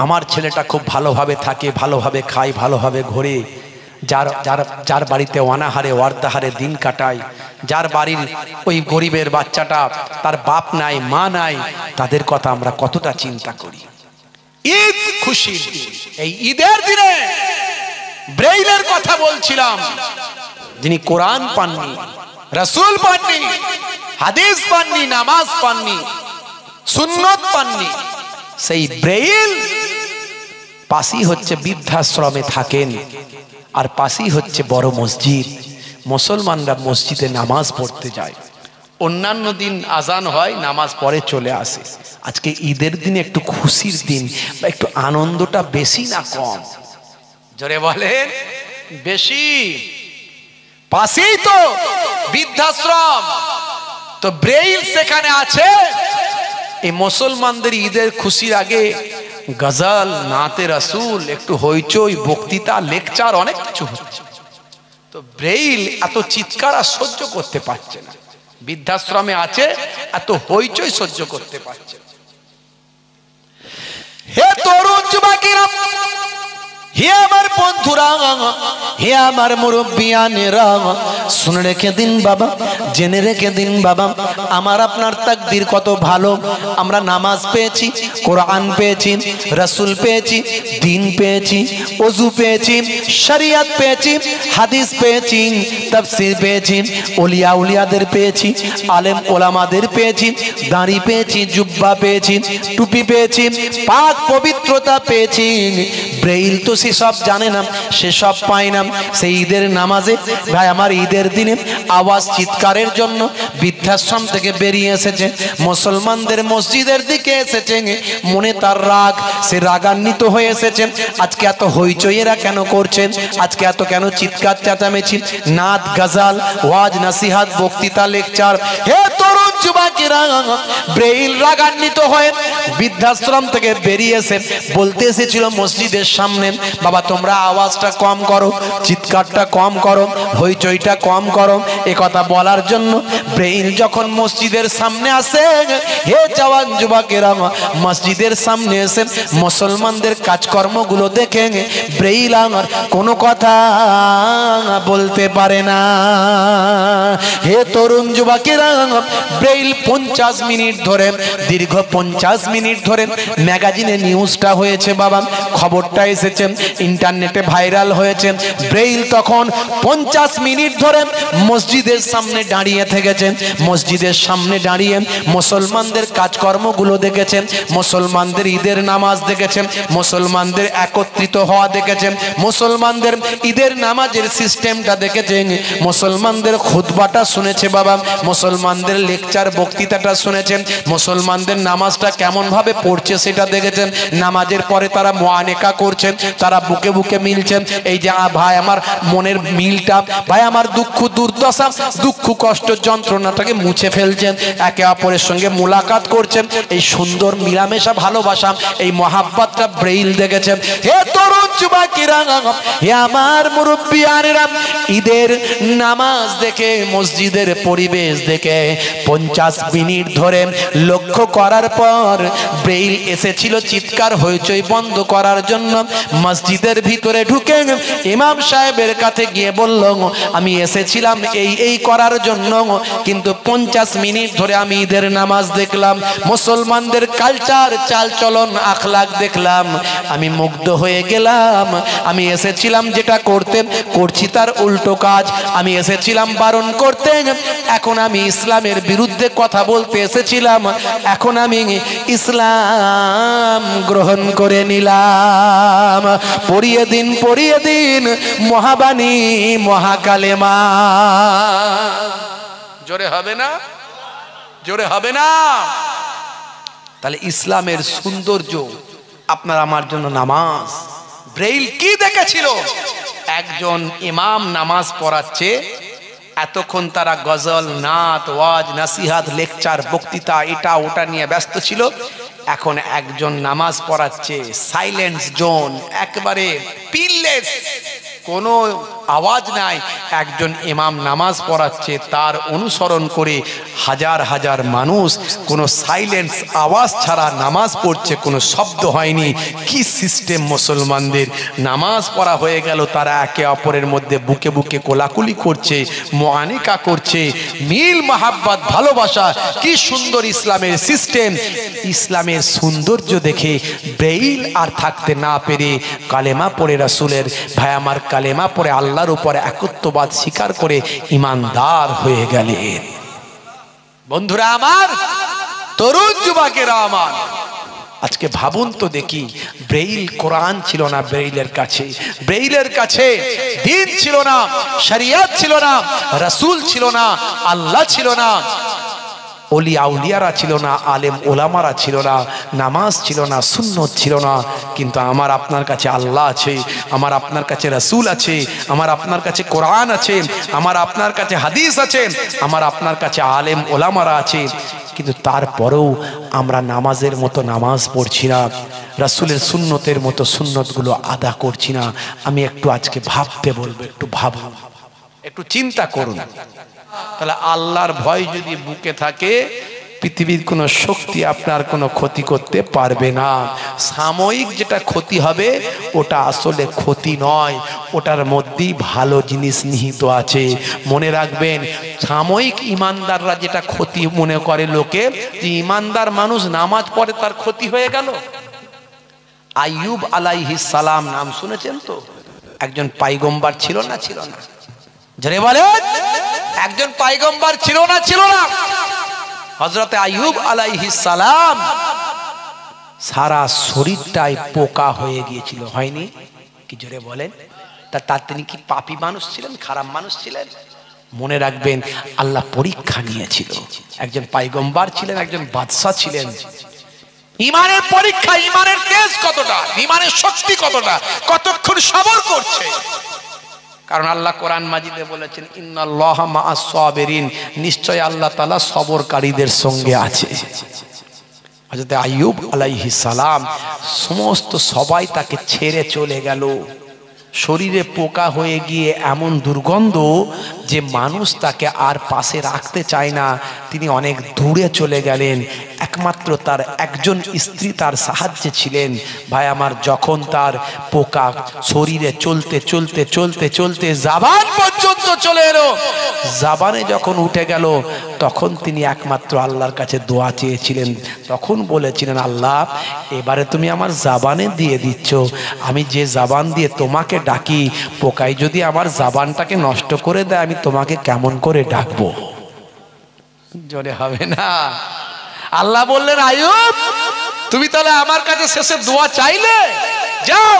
আমার ছেলেটা খুব ভালোভাবে থাকে, ভালোভাবে খায়, ভালোভাবে ঘোরে, যার যার যার বাড়িতে অনাহারে ওয়ার্দাহারে দিন কাটায়, যার বাড়ির ওই গরিবের বাচ্চাটা তার বাপ নাই মা নাই, তাদের কথা আমরা কতটা চিন্তা করি। ঈদ খুশির দিন, এই ঈদের দিনে ব্রেইলের কথা বলছিলাম, যিনি কোরআন পাননি, রাসূল পাননি, হাদিস পাননি, নামাজ পাননি, সুন্নত পাননি, সেই ব্রেইল পাশেই হচ্ছে বৃদ্ধাশ্রমে থাকেন, আর পাশেই হচ্ছে বড় মসজিদ। মুসলমানরা মসজিদে নামাজ পড়তে যায়, অন্যান্য দিন আজান হয়, নামাজ পড়ে চলে আসে। আজকে ঈদের দিনে একটু খুশির দিন, বা একটু আনন্দটা বেশি না কম? জোরে বলেন, বেশি। পাশেই তো বৃদ্ধাশ্রম, তো ব্রেইল সেখানে আছে। এই মুসলমানদের ঈদের খুশির আগে গজল, নাতে রাসূল, একটু হইচই, বক্তৃতা, লেকচার, অনেক কিছু হচ্ছে। তো ব্রেইল এত চিৎকার আর সহ্য করতে পারছে না, বৃদ্ধাশ্রমে আছে, এত হইচই সহ্য করতে পারছে না। হে তরুণ যুবকেরা, হে আমার বন্ধুরা, হে আমার মুরব্বিয়ানেরা, শুনে রেখে দিন বাবা, জেনে রেখে দিন বাবা, আমার আপনার তাকদীর কত ভালো। আমরা নামাজ পেয়েছি, কোরআন পেয়েছি, রাসূল পেয়েছি, দ্বীন পেয়েছি, ওযু পেয়েছি, শরিয়ত পেয়েছি, হাদিস পেয়েছি, তাফসীর পেয়েছি, ওলিয়া উলিয়াদের পেয়েছি, আলেম ওলামাদের পেয়েছি, দাড়ি পেয়েছি, জুব্বা পেয়েছি, টুপি পেয়েছি, পাক পবিত্রতা পেয়েছি। ব্রেইল তো সব জানে না, সে সব পায় না। সেই ঈদের নামাজে ভাই আমার, ঈদের দিনে আওয়াজ চিৎকারের জন্য বৃদ্ধাশ্রম থেকে বেরিয়ে এসেছে, মুসলমানদের মসজিদের দিকে এসেছে, মনে তার রাগ, সে রাগান্বিত হয়ে এসেছে। আজকে এত হইচই এরা কেন করছেন? আজকে এত কেন চিৎকার চেঁচামেচি, নাত, গজল, ওয়াজ, নসিহত, বক্তৃতা, লেকচার? হে তরুণ যুবকেরা, ব্রেইল রাগান্বিত হয়ে বৃদ্ধাশ্রম থেকে বেরিয়ে এসে বলতে এসেছিল মসজিদের সামনে, বাবা তোমরা আওয়াজটা কম করো, চিৎকারটা কম করো, হইচইটা কম করো। এ কথা বলার জন্য ব্রেইল যখন মসজিদের সামনে আসে, হে জওয়ান যুবকেরা, মসজিদের সামনে এসে মুসলমানদের কাজকর্মগুলো দেখে ব্রেইল আমার কোনো কথা বলতে পারে না। হে তরুণ যুবকেরা, ব্রেইল 50 মিনিট ধরে, দীর্ঘ 50 মিনিট ধরে ম্যাগাজিনে নিউজটা হয়েছে বাবা, খবরটা এসেছে, ইন্টারনেটে ভাইরাল হয়েছে। ব্রেইল তখন 50 মিনিট ধরে মসজিদের সামনে দাঁড়িয়ে থেকেছেন, মসজিদের সামনে দাঁড়িয়ে মুসলমানদের কাজকর্মগুলো দেখেছেন, মুসলমানদের ঈদের নামাজ দেখেছেন, মুসলমানদের একত্রিত হওয়া দেখেছেন, মুসলমানদের ঈদের নামাজের সিস্টেমটা দেখেছেন, মুসলমানদের খুতবাটা শুনেছে বাবা, মুসলমানদের লেকচার বক্তৃতাটা শুনেছেন, মুসলমানদের নামাজটা কেমন ভাবে পড়ছে সেটা দেখেছেন, নামাজের পরে তারা মুআনেকা করছেন, তারা বুকে বুকে মিলছেন। এই যে ভাই আমার মনের মিলটা, ভাই আমার দুঃখ দুর্দশা, দুঃখ কষ্ট যন্ত্রণাটাকে মুছে ফেলছেন, একে অপরের সঙ্গে মুলাকাত করছেন। এই সুন্দর মিলামেশা ভালোবাসা, এই মহাব্বতটা ব্রেইল দেখেছেন। হে তরুণ যুবকেরা, হে আমার মুরব্বিয়ানেরা, ঈদের নামাজ দেখে, মসজিদের পরিবেশ দেখে 50 মিনিট ধরে লক্ষ্য করার পর ব্রেইল এসেছিল চিৎকার হইচই বন্ধ করার জন্য। মসজিদের ভিতরে ঢুকে ইমাম সাহেবের কাছে গিয়ে বলল, আমি এসেছিলাম এই করার জন্য, কিন্তু 50 মিনিট ধরে আমি ঈদের নামাজ দেখলাম, মুসলমানদের কালচার, চালচলন, আখলাক দেখলাম, আমি মুগ্ধ হয়ে গেলাম। আমি এসেছিলাম যেটা করতে, করছি তার উল্টো কাজ। আমি এসেছিলাম বারণ করতে, এখন আমি ইসলামের বিরুদ্ধে কথা বলতে এসেছিলাম, এখন আমি ইসলাম গ্রহণ করে নিলাম। পড়িয়ে দিন মহাবাণী মহাকালেমা। জোরে হবে না? জোরে হবে না? তাহলে ইসলামের সৌন্দর্য আপনার আমার জন্য নামাজ। ব্রেইল কি দেখেছিল? একজন ইমাম নামাজ পড়াচ্ছে, এতক্ষণ তারা গজল, নাত, ওয়াজ, নসিহত, লেকচার, বক্তৃতা, এটা ওটা নিয়ে ব্যস্ত ছিল। এখন একজন নামাজ পড়াচ্ছে, সাইলেন্স জোন, একবারে পিনলেস, কোনো আওয়াজ নাই, একজন ইমাম নামাজ পড়াচ্ছে, তার অনুসরণ করে হাজার হাজার মানুষ কোনো সাইলেন্স আওয়াজ ছাড়া নামাজ পড়ছে, কোনো শব্দ হয়নি। কি সিস্টেম মুসলমানদের! নামাজ পড়া হয়ে গেল, তারা একে অপরের মধ্যে বুকে বুকে কোলাকুলি করছে, মুআনিকা করছে, মিল মাহাব্বত ভালোবাসা। কি সুন্দর ইসলামের সিস্টেম! ইসলামের সৌন্দর্য দেখে ব্রেইল আর থাকতে না পেরে কালেমা পড়ে রাসূলের, ভাই আমার, কালেমা পড়ে আল্লাহর উপর একত্ববাদ স্বীকার করে ঈমানদার হয়ে গেলেন। বন্ধুরা আমার, তরুণ যুবকেরা আমার, আজকে ভাবুন তো দেখি, ব্রেইল কোরআন ছিল না ব্রেইলের কাছে, ব্রেইলের কাছে দ্বীন ছিল না, শরিয়ত ছিল না, রাসূল ছিল না, আল্লাহ ছিল না, ওলি আউলিয়ারা ছিল না, আলেম ওলামারা ছিল না, নামাজ ছিল না, সুন্নত ছিল না। কিন্তু আমার আপনার কাছে আল্লাহ আছে, আমার আপনার কাছে রাসূল আছে, আমার আপনার কাছে কোরআন আছে, আমার আপনার কাছে হাদিস আছে, আমার আপনার কাছে আলেম ওলামারা আছে। কিন্তু তারপরেও আমরা নামাজের মতো নামাজ পড়ছি না, রাসূলের সুন্নতের মতো সুন্নতগুলো আদা করছি না। আমি একটু আজকে ভাবতে বলবো, একটু ভাবুন, একটু চিন্তা করুন। তাহলে আল্লাহর ভয় যদি বুকে থাকে, পৃথিবীর কোনো শক্তি আপনার কোনো ক্ষতি করতে পারবে না। সাময়িক যেটা ক্ষতি হবে ওটা আসলে ক্ষতি নয়, ওটার মধ্যেই ভালো জিনিস নিহিত আছে। মনে রাখবেন, সাময়িক ইমানদাররা যেটা ক্ষতি মনে করে লোকে, যে ইমানদার মানুষ নামাজ পড়ে তার ক্ষতি হয়ে গেল। আইয়ুব আলাইহিস সালাম নাম শুনেছেন তো? একজন পয়গম্বর ছিল না? ছিল না? জোরে বলেন, একজন পয়গম্বর ছিল না? ছিল না? হযরত আইয়ুব আলাইহিস সালাম সারা শরীরটাই পোকা হয়ে গিয়েছিল, হয়নি? কি জোরে বলেন? তার তিনি কি পাপী মানুষ ছিলেন, খারাপ মানুষ ছিলেন? মনে রাখবেন, আল্লাহ পরীক্ষা নিয়েছিল। একজন পয়গম্বর ছিলেন, একজন বাদশা ছিলেন। ইমানের পরীক্ষা, ইমানের তেজ কতটা, ইমানের শক্তি কতটা, কতক্ষণ সবর করছে। কারণ আল্লাহ কোরআন মাজিদে বলেছেন, ইন্নাল্লাহা মাআস সাবিরিন, নিশ্চয় আল্লাহ তাআলা সবরকারীদের সঙ্গে আছে। হযরত আইয়ুব আলাইহিস সালাম সমস্ত সবাই তাকে ছেড়ে চলে গেল। শরীরে পোকা হয়ে গিয়ে এমন দুর্গন্ধ যে মানুষ তাকে আর পাশে রাখতে চায় না। তিনি অনেক দূরে চলে গেলেন। একমাত্র তার একজন স্ত্রী তার সাহায্যে ছিলেন। ভাই আমার, যখন তার পোকা শরীরে চলতে চলতে চলতে চলতে জাবান পর্যন্ত চলে এলো, জাবানে যখন উঠে গেল, তখন তিনি একমাত্র আল্লাহর কাছে দোয়া চেয়েছিলেন। তখন বলেছিলেন, আল্লাহ, এবারে তুমি আমার জাবানে দিয়ে দিচ্ছ, আমি যে জাবান দিয়ে তোমাকে ডাকি, পোকায় যদি আমার জাবানটাকে নষ্ট করে দেয়, আমি তোমাকে কেমন করে ডাকবো? জোরে হবে না? আল্লাহ বললেন, আইয়ুব, তুমি তাহলে আমার কাছে শেষে দোয়া চাইলে, যাও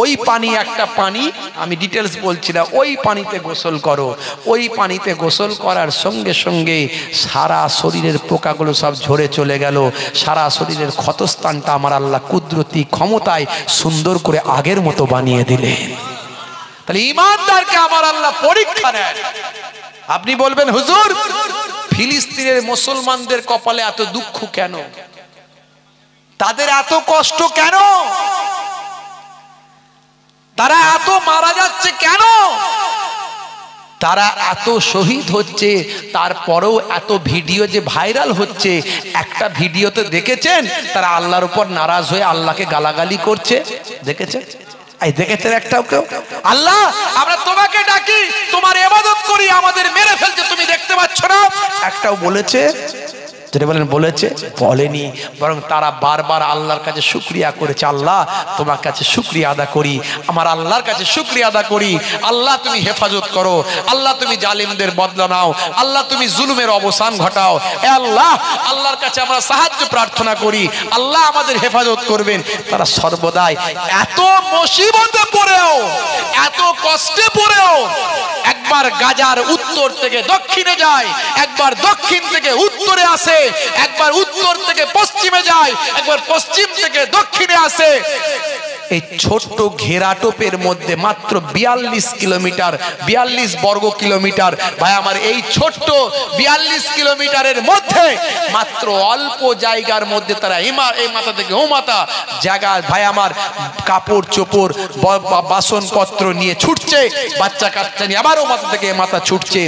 ওই পানি, একটা পানি, আমি ডিটেলস বলছি না, ওই পানিতে গোসল করো। ওই পানিতে গোসল করার সঙ্গে সঙ্গে সারা শরীরের পোকাগুলো সব ঝরে চলে গেল। সারা শরীরের ক্ষতস্থানটা আমার আল্লাহ কুদরতি ক্ষমতায় সুন্দর করে আগের মতো বানিয়ে দিলেন। তাহলে ঈমানদারকে আমার আল্লাহ পরীক্ষা নেন। আপনি বলবেন, হুজুর, ফিলিস্তিনের মুসলমানদের কপালে এত দুঃখ কেন? তাদের এত কষ্ট কেন? তারা এত মারা যাচ্ছে কেন? তারা এত শহীদ হচ্ছে, তারপরেও এত ভিডিও যে ভাইরাল হচ্ছে, একটা ভিডিওতে দেখেছেন তারা আল্লাহর উপর নারাজ হয়ে আল্লাহকে গালাগালি করছে? দেখেছেন? এই দেখেছেন একটাও কেউ? আল্লাহ, আমরা তোমাকে ডাকি, তোমার ইবাদত করি, আমাদের মেরে ফেলছে, তুমি দেখতে পাচ্ছ না? একটাও বলেছে? যেটা বলেন বলেছে? বলেনি। বরং তারা বারবার আল্লাহর কাছে শুকরিয়া করেছে, আল্লাহ তোমার কাছে শুকরিয়া আদা করি, আমার আল্লাহর কাছে শুকরিয়া আদা করি, আল্লাহ তুমি হেফাজত করো, আল্লাহ তুমি জালিমদের বদলা নাও, আল্লাহ তুমি জুলুমের অবসান ঘটাও। এ আল্লাহ, আল্লাহর কাছে আমরা সাহায্য প্রার্থনা করি, আল্লাহ আমাদের হেফাজত করবেন। তারা সর্বদাই এত মুসিবতে পড়েও, এত কষ্টে পড়েও একবার গাজার উত্তর থেকে দক্ষিণে যায়, একবার দক্ষিণ থেকে উত্তরে আসে, একবার উত্তর থেকে পশ্চিমে যায়, একবার পশ্চিম থেকে দক্ষিণে আসে। এই ছোট্ট ঘেরাটোপের মধ্যে মাত্র 42 কিলোমিটার, 42 বর্গ কিলোমিটার। ভাই আমার এই ছোট্ট 42 কিলোমিটারের মধ্যে মাত্র অল্প জায়গার মধ্যে তারা এই মাথা থেকে ও মাথা জায়গা ভাই আমার কাপড় চোপড় বাসনপত্র নিয়ে ছুটছে, বাচ্চা কাচ্চা নিয়ে আবার ও মাথা থেকে এ মাথা ছুটছে।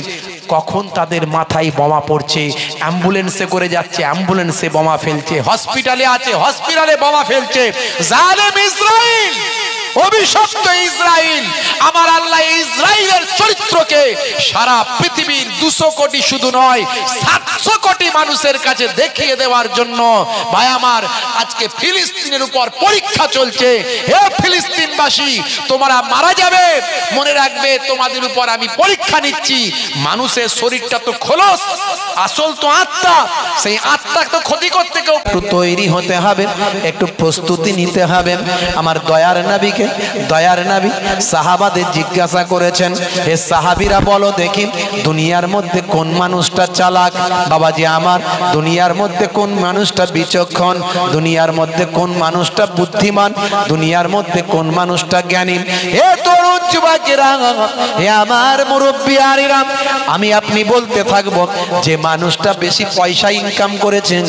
কখন তাদের মাথায় বোমা পড়ছে, অ্যাম্বুলেন্সে করে যাচ্ছে, অ্যাম্বুলেন্সে বোমা ফেলছে, হসপিটালে আছে, হসপিটালে বোমা ফেলছে। জালেম ইসরাইল, অভিশপ্ত ইসরাইল। আমার আল্লাহ ইসরাইলের চরিত্রকে সারা পৃথিবীর 200 কোটি শুধু নয় 700 কোটি মানুষের কাছে দেখিয়ে দেওয়ার জন্য ভাই আমার আজকে ফিলিস্তিনের উপর পরীক্ষা চলছে। হে ফিলিস্তিনবাসী, তোমরা মারা যাবে, মনে রাখবে তোমাদের উপর আমি পরীক্ষা নিচ্ছি। মানুষের শরীরটা তো খোলস, আসল তো আত্মা, সেই আত্মা তো ক্ষতি করতে কেউ একটু তৈরি হতে হবে, একটু প্রস্তুতি নিতে হবে। আমার দয়ার নবীকে, দয়ার নবী সাহাবাদের জিজ্ঞাসা করেছেন, হে সাহাবীরা বলো দেখি দুনিয়ার মধ্যে কোন মানুষটা চালাক? বাবাজি আমার, দুনিয়ার মধ্যে কোন মানুষটা বিচক্ষণ? দুনিয়ার মধ্যে কোন মানুষটা বুদ্ধিমান? দুনিয়ার মধ্যে কোন মানুষটা জ্ঞানী? হে তরুণ যুবকেরা, হে আমার মুরব্বিয়ানিরা, আমি আপনি বলতে থাকবো যে মানুষটা বেশি পয়সা ইনকাম করেছেন,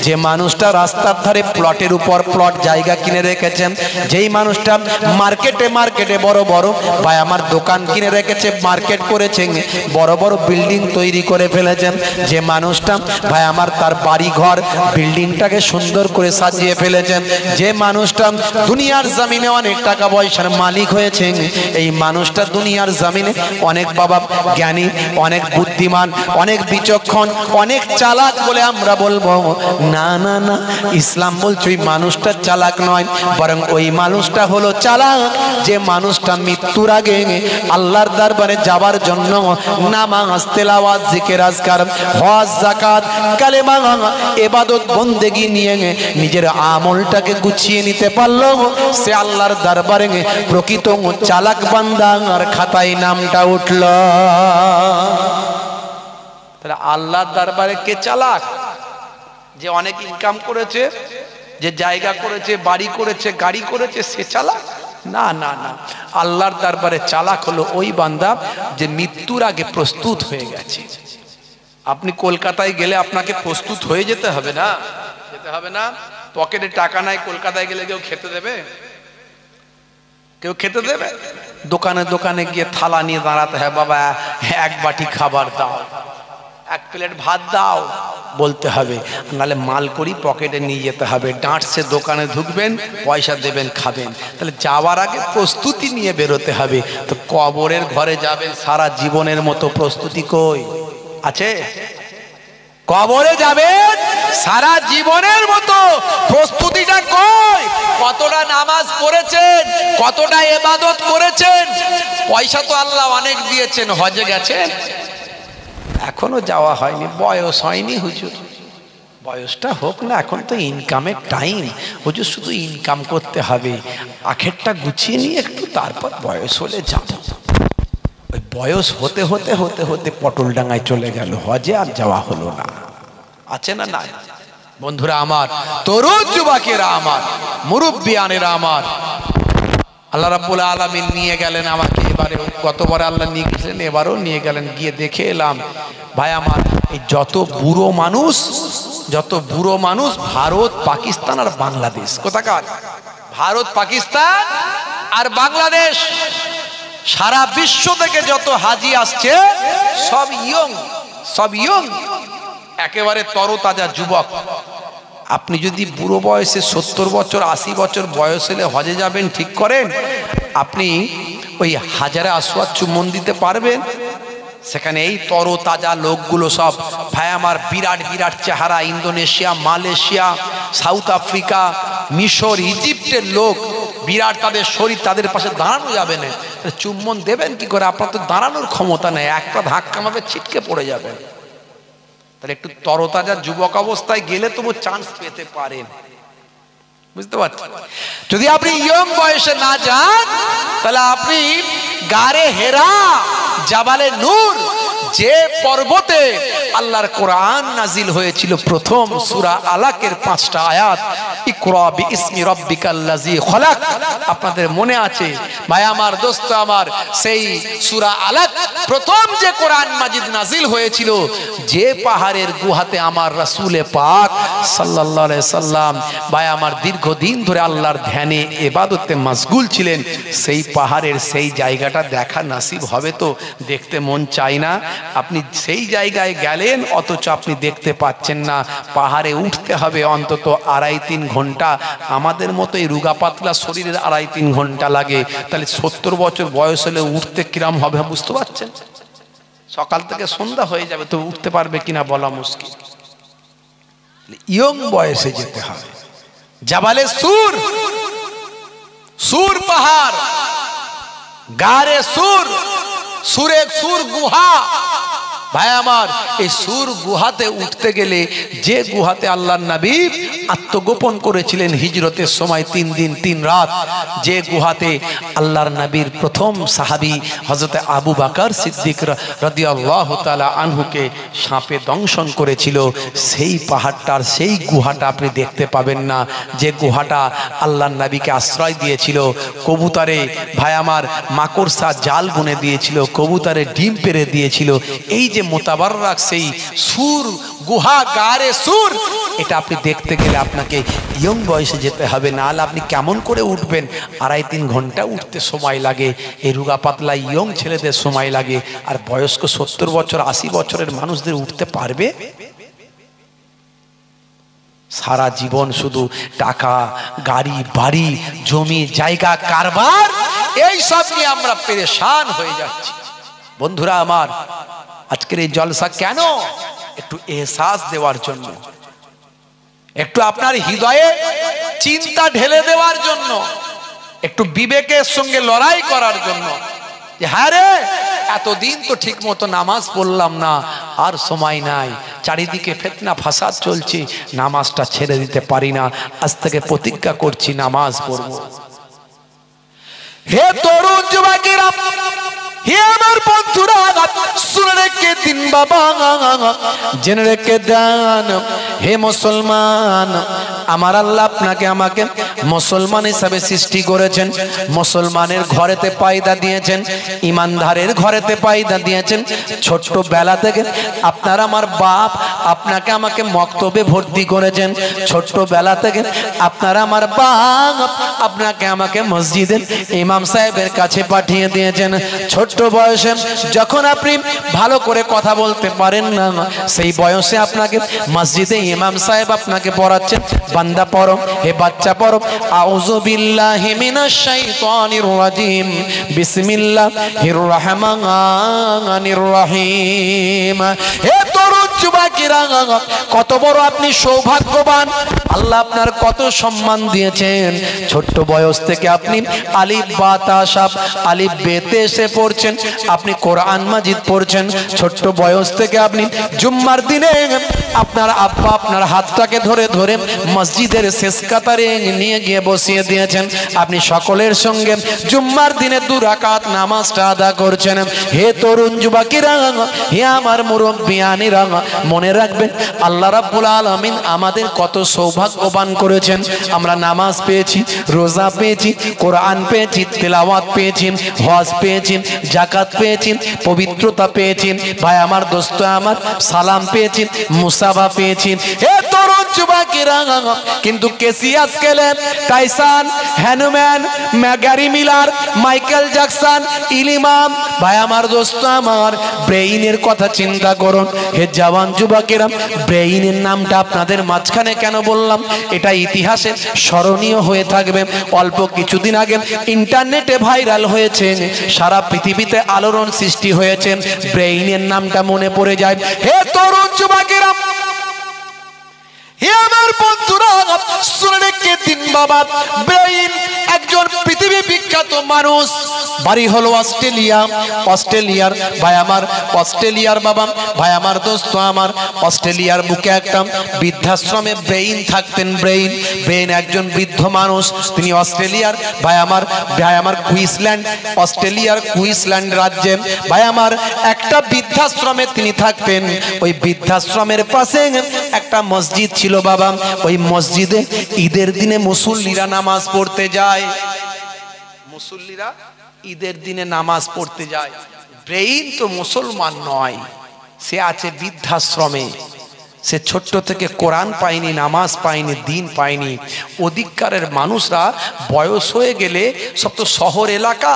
যে মানুষটা রাস্তার ধারে প্লটের উপর প্লট জায়গা কিনে রেখেছেন, যেই মানুষটা মার্কেটে বড় বড় ভাই আমার দোকান কিনে রেখেছে, মার্কেট করেছেন, বড় বড় বিল্ডিং তৈরি করে ফেলেছেন, যে মানুষটা ভাই আমার তার বাড়ি ঘর বিল্ডিংটাকে সুন্দর করে সাজিয়ে ফেলেছেন, যে মানুষটা দুনিয়ার জমিনে অনেক টাকা পয়সার মালিক হয়েছেন, এই মানুষটা দুনিয়ার জমিনে অনেক বাবা জ্ঞানী, অনেক বুদ্ধিমান, অনেক বিচক্ষণ, অনেক চালাক বলে আমরা বলবো? না না না, ইসলাম বলছে ওই মানুষটা চালাক নয়, বরং ওই মানুষটা হলো চালাক যে মানুষটা মৃত্যুর আগে আল্লাহর দরবারে যাবার জন্য নামাজ, তেলাওয়াত, জিকির, আজকার, হজ, যাকাত, কালেমা, ইবাদত, বন্দেগী নিয়ে নিজের আমলটাকে গুছিয়ে নিতে পারলো, সে আল্লাহর দরবারে প্রকৃত চালাক বান্দার খাতায় নামটা উঠল। তাহলে আল্লাহর দরবারে কে চালাক? যে অনেক ইনকাম করেছে, যে জায়গা করেছে, বাড়ি করেছে, গাড়ি করেছে, সে চালাক? না না না, আল্লাহর দরবারে চালাক হলো ওই বান্দা যে মৃত্যুর আগে প্রস্তুত হয়ে গেছে। আপনি কলকাতায় গেলে আপনাকে প্রস্তুত হয়ে যেতে হবে না? যেতে হবে না? পকেটে টাকা নাই, কলকাতায় গেলে কেউ খেতে দেবে? কেউ খেতে দেবে? দোকানে দোকানে গিয়ে থালা নিয়ে দাঁড়াতে হয়, বাবা এক বাটি খাবার দাও, এক প্লেট ভাত দাও বলতে হবে, নাহলে মাল করি পকেটে নিয়ে যেতে হবে। ডাঁটসে দোকানে ঢুকবেন, পয়সা দেবেন, খাবেন। তাহলে যাওয়ার আগে প্রস্তুতি নিয়ে বেরোতে হবে। তো কবরের ঘরে যাবেন, সারা জীবনের মতো প্রস্তুতি কই আছে? কবরে যাবেন সারা জীবনের মতো প্রস্তুতিটা কই? কতটা নামাজ পড়েছেন, কতটা ইবাদত করেছেন? পয়সা তো আল্লাহ অনেক দিয়েছেন, হজে গেছেন, এখনো যাওয়া হয়নি, বয়স হয়নি হুজুর। বয়সটা হোক না, এখন তো ইনকামের টাইম হুজুর, শুধু ইনকাম করতে হবে, আখেরটা গুছিয়ে নিয়ে একটু তারপর বয়স হলে যাব। ওই বয়স হতে হতে হতে হতে পটলডাঙ্গায় চলে গেল, হজে আর যাওয়া হলো না। আছে না নাই? বন্ধুরা আমার, তরুণ যুবকেরা আমার, মুরব্বিয়ানেরা আমার, আল্লাহ রাব্বুল আলামিন নিয়ে গেলেন আমাকে এবারে, গতবারে আল্লাহ নিয়ে গেছিলেন, এবারও নিয়ে গেলেন। গিয়ে দেখে এলাম ভাই আমার এই যত বুড়ো মানুষ ভারত, পাকিস্তান আর বাংলাদেশ, কোথাকার? ভারত, পাকিস্তান আর বাংলাদেশ, সারা বিশ্ব থেকে যত হাজি আসছে সব ইয়ং, একেবারে তরতাজা যুবক। আপনি যদি বুড়ো বয়সে 70 বছর 80 বছর বয়স হলে হজে যাবেন ঠিক করেন, আপনি ওই হাজারে আসওয়াদ চুম্বন দিতে পারবেন? সেখানে এই তরতাজা লোকগুলো সব ভাই আমার বিরাট বিরাট চেহারা, ইন্দোনেশিয়া, মালয়েশিয়া, সাউথ আফ্রিকা, মিশর, ইজিপ্টের লোক, বিরাট তাদের শরীর, তাদের পাশে দাঁড়ানো যাবে না। চুম্বন দেবেন কি করে? আপনার তো দাঁড়ানোর ক্ষমতা নেই, একটা ধাক্কা মারবে ছিটকে পড়ে যাবেন। তাহলে একটু তরতাজা যুবক অবস্থায় গেলে তবু চান্স পেতে পারেন, বুঝতে পারছেন? যদি আপনি ইয়ং বয়সে না যান, তাহলে আপনি গারে হেরা, জাবালে নূর, যে পর্বতে আল্লাহর কোরআন নাজিল হয়েছিল প্রথম সূরা আলাকের 5টা আয়াত, ইকরা বিইসমি রাব্বিকাল্লাযী খলাক। আপনাদের মনে আছে ভাই আমার, দোস্ত আমার, সেই সূরা আলাক প্রথম যে কোরআন মাজিদ নাজিল হয়েছিল, যে পাহাড়ের গুহাতে আমার রাসূলে পাক সাল্লাল্লাহু আলাইহি সাল্লাম ভাই আমার দীর্ঘদিন ধরে আল্লাহর ধ্যানে ইবাদতে মশগুল ছিলেন, সেই পাহাড়ের সেই জায়গাটা দেখা নসিব হবে তো দেখতে মন চায় না? আপনি সেই জায়গায় গেলেন অথচ আপনি দেখতে পাচ্ছেন না। পাহাড়ে উঠতে হবে অন্তত 2.5-3 ঘন্টা। আমাদের মতো এই রুগা পাতলা শরীরের 2.5-3 ঘন্টা লাগে, তাহলে 70 বছর বয়স হলে উঠতে কিরম হবে বুঝতে পারছেন? সকাল থেকে সন্ধ্যা হয়ে যাবে, তো উঠতে পারবে কিনা বলা মুশকিল। ইয়ং বয়সে যেতে হবে। জাবালে সুর, সুর পাহাড়, গারে সুর, সুরে সুর গুহা। ভাই আমার, এই সুর গুহাতে উঠতে গেলে, যে গুহাতে আল্লাহর নবী আত্মগোপন করেছিলেন হিজরতের সময় 3 দিন 3 রাত, যে গুহাতে আল্লাহর নবীর প্রথম সাহাবী হযরত আবু বকর সিদ্দিক রাদিয়াল্লাহু তাআলা আনহুকে সাপে দংশন করেছিল, সেই পাহাড়টার সেই গুহাটা আপনি দেখতে পাবেন না। যে গুহাটা আল্লাহর নবীকে আশ্রয় দিয়েছিল, কবুতরে ভাই আমার মাকড়সা জাল বুনে দিয়েছিল, কবুতরে ডিম পেড়ে দিয়েছিল, এই যে মোতাবাররাক সেই সুর গুহা গারে সুর, এটা আপনি দেখতে গেলে আপনাকে ইয়ং বয়সে যেতে হবে, না হলে আপনি কেমন করে উঠবেন? 2.5-3 ঘন্টা উঠতে সময় লাগে। এই রুগা পাতলা ইয়ং ছেলেদের সময় লাগে, আর বয়স্ক 70 বছর 80 বছরের মানুষদের উঠতে পারবে? সারা জীবন শুধু টাকা, গাড়ি, বাড়ি, জমি জায়গা, কারবার, এই সব নিয়ে আমরা পেরেশান হয়ে যাচ্ছি। বন্ধুরা আমার, আজকের এই জলসা কেন? একটু এহসাস দেওয়ার জন্য, একটু আপনার হৃদয়ে চিন্তা ঢেলে দেওয়ার জন্য, একটু বিবেকের সঙ্গে লড়াই করার জন্য, যে হ্যাঁ রে, এতদিন তো ঠিক মতো নামাজ পড়লাম না, আর সময় নাই, চারিদিকে ফিতনা ফাসাদ চলছে, নামাজটা ছেড়ে দিতে পারি না, আজ থেকে প্রতিজ্ঞা করছি নামাজ পড়ব। হে তরুণ যুবকেরা, হে আমার বন্ধুরা, শুনে রেখে দিন বাবা, জেনে রেখে দেন, হে মুসলমান, আমার আল্লাহ আপনাকে আমাকে মুসলমান হিসাবে সৃষ্টি করেছেন, মুসলমানের ঘরেতে পয়দা দিয়েছেন, ইমানদারের ঘরেতে পয়দা দিয়েছেন। ছোট্টবেলা থেকে আপনার আমার বাপ আপনাকে আমাকে মক্তবে ভর্তি করেছেন, ছোট্টবেলা থেকে আপনার আমার বাপ আপনাকে আমাকে মসজিদের ইমাম সাহেবের কাছে পাঠিয়ে দিয়েছেন। ছোট্ট বয়সে যখন আপনি ভালো করে কথা বলতে পারেন না, সেই বয়সে আপনাকে মসজিদে ইমাম সাহেব আপনাকে পড়াচ্ছেন, বান্দা পড়ো, হে বাচ্চা পড়ো, আউযু বিল্লাহি মিনাশ শাইতানির রাজিম, বিসমিল্লাহির রহমানির রহিম। হে তরুণ যুবকেরা, কত বড় আপনি সৌভাগ্যবান, আল্লাহ আপনার কত সম্মান দিয়েছেন। ছোট্ট বয়স থেকে আপনি আলিফ বা তা সাপ আলিফ বেতে এসে পড়ছেন, আপনি কোরআন মাজিদ পড়ছেন। ছোট্ট বয়স থেকে আপনি জুম্মার দিনে আপনার আব্বা আপনার হাতটাকে ধরে ধরে মসজিদের শেষ কাতারে নিয়ে গিয়ে বসিয়ে দিয়েছেন, আপনি সকলের সঙ্গে জুম্মার দিনে 2 রাকাত নামাজটা আদা করছেন। হে তরুণ যুবকেরা, হে আমার মুরব্বিয়ানিরা, মনে রাখবেন আল্লাহ রাব্বুল আলামিন আমাদের কত সৌভাগ্যবান করেছেন। আমরা নামাজ পেয়েছি, রোজা পেয়েছি, কোরআন পেয়েছি, তেলাওয়াত পেয়েছি, হজ পেয়েছি, যাকাত পেয়েছি, পবিত্রতা পেয়েছি, ভাই আমার দোস্ত আমার সালাম পেয়েছি, মুসাফা পেয়েছি। হে তরুণ যুবকেরা, কিন্তু কেসিয়াস কেলে, Tyson, Hanuman, ম্যাগারি Miller, Michael Jackson, ইলিমাম, ভাই আমার দোস্ত আমার, ব্রেইনের কথা চিন্তা করুন। হে জওয়ান যুবকেরা, ব্রেইনের নামটা আপনাদের মাঝখানে কেন বললাম? এটা ইতিহাসে স্মরণীয় হয়ে থাকবে। অল্প কিছুদিন আগে ইন্টারনেটে ভাইরাল হয়েছে, সারা পৃথিবীতে আলোড়ন সৃষ্টি হয়েছে, ব্রেইনের নামটা মনে পড়ে যায়। হে তরুণ যুবকেরা, হে আমার বন্ধুরা, শুনে রেখে দিন বাবা, ব্রেইন একজন পৃথিবী বিখ্যাত মানুষ, বাড়ি হলো অস্ট্রেলিয়া। অস্ট্রেলিয়ার ভাই আমার, অস্ট্রেলিয়ার বাবা ভাই আমার, দোস্ত আমার, অস্ট্রেলিয়ার বুকে একটা বৃদ্ধাশ্রমে ব্রেইন থাকতেন। ব্রেইন ব্রেইন একজন বৃদ্ধ মানুষ, তিনি অস্ট্রেলিয়ার ভাই আমার কুইন্সল্যান্ড, অস্ট্রেলিয়ার কুইন্সল্যান্ড রাজ্যে ভাই আমার একটা বৃদ্ধাশ্রমে তিনি থাকতেন। ওই বৃদ্ধাশ্রমের পাশে একটা মসজিদ ছিল বাবা। ওই মসজিদে ঈদের দিনে মুসল্লিরা নামাজ পড়তে যায়। মুসল্লিরা ঈদের দিনে নামাজ পড়তে যায়। ব্রেইন তো মুসলমান নয়, সে আছে বৃদ্ধাশ্রমে। সে ছোট্ট থেকে কোরআন পায়নি, নামাজ পায়নি, দিন পায়নি। অধিকারের মানুষরা বয়স হয়ে গেলে সব তো শহর এলাকা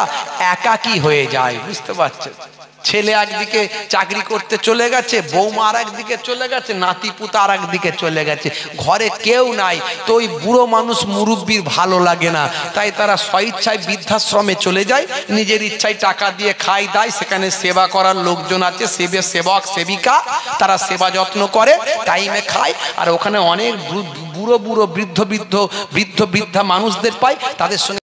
একাকী হয়ে যায়, বুঝতে পারছেন? ছেলে একদিকে চাকরি করতে চলে গেছে, বৌমা আর একদিকে চলে গেছে, নাতি পুতা আর একদিকে চলে গেছে, ঘরে কেউ নাই। তো ওই বুড়ো মানুষ মুরব্বির ভালো লাগে না, তাই তারা স্বইচ্ছায় বৃদ্ধাশ্রমে চলে যায়। নিজের ইচ্ছায় টাকা দিয়ে খায় দায়, সেখানে সেবা করার লোকজন আছে, সেবক সেবিকা, তারা সেবা যত্ন করে, টাইমে খায়। আর ওখানে অনেক বুড়ো বৃদ্ধা মানুষদের পায়, তাদের সঙ্গে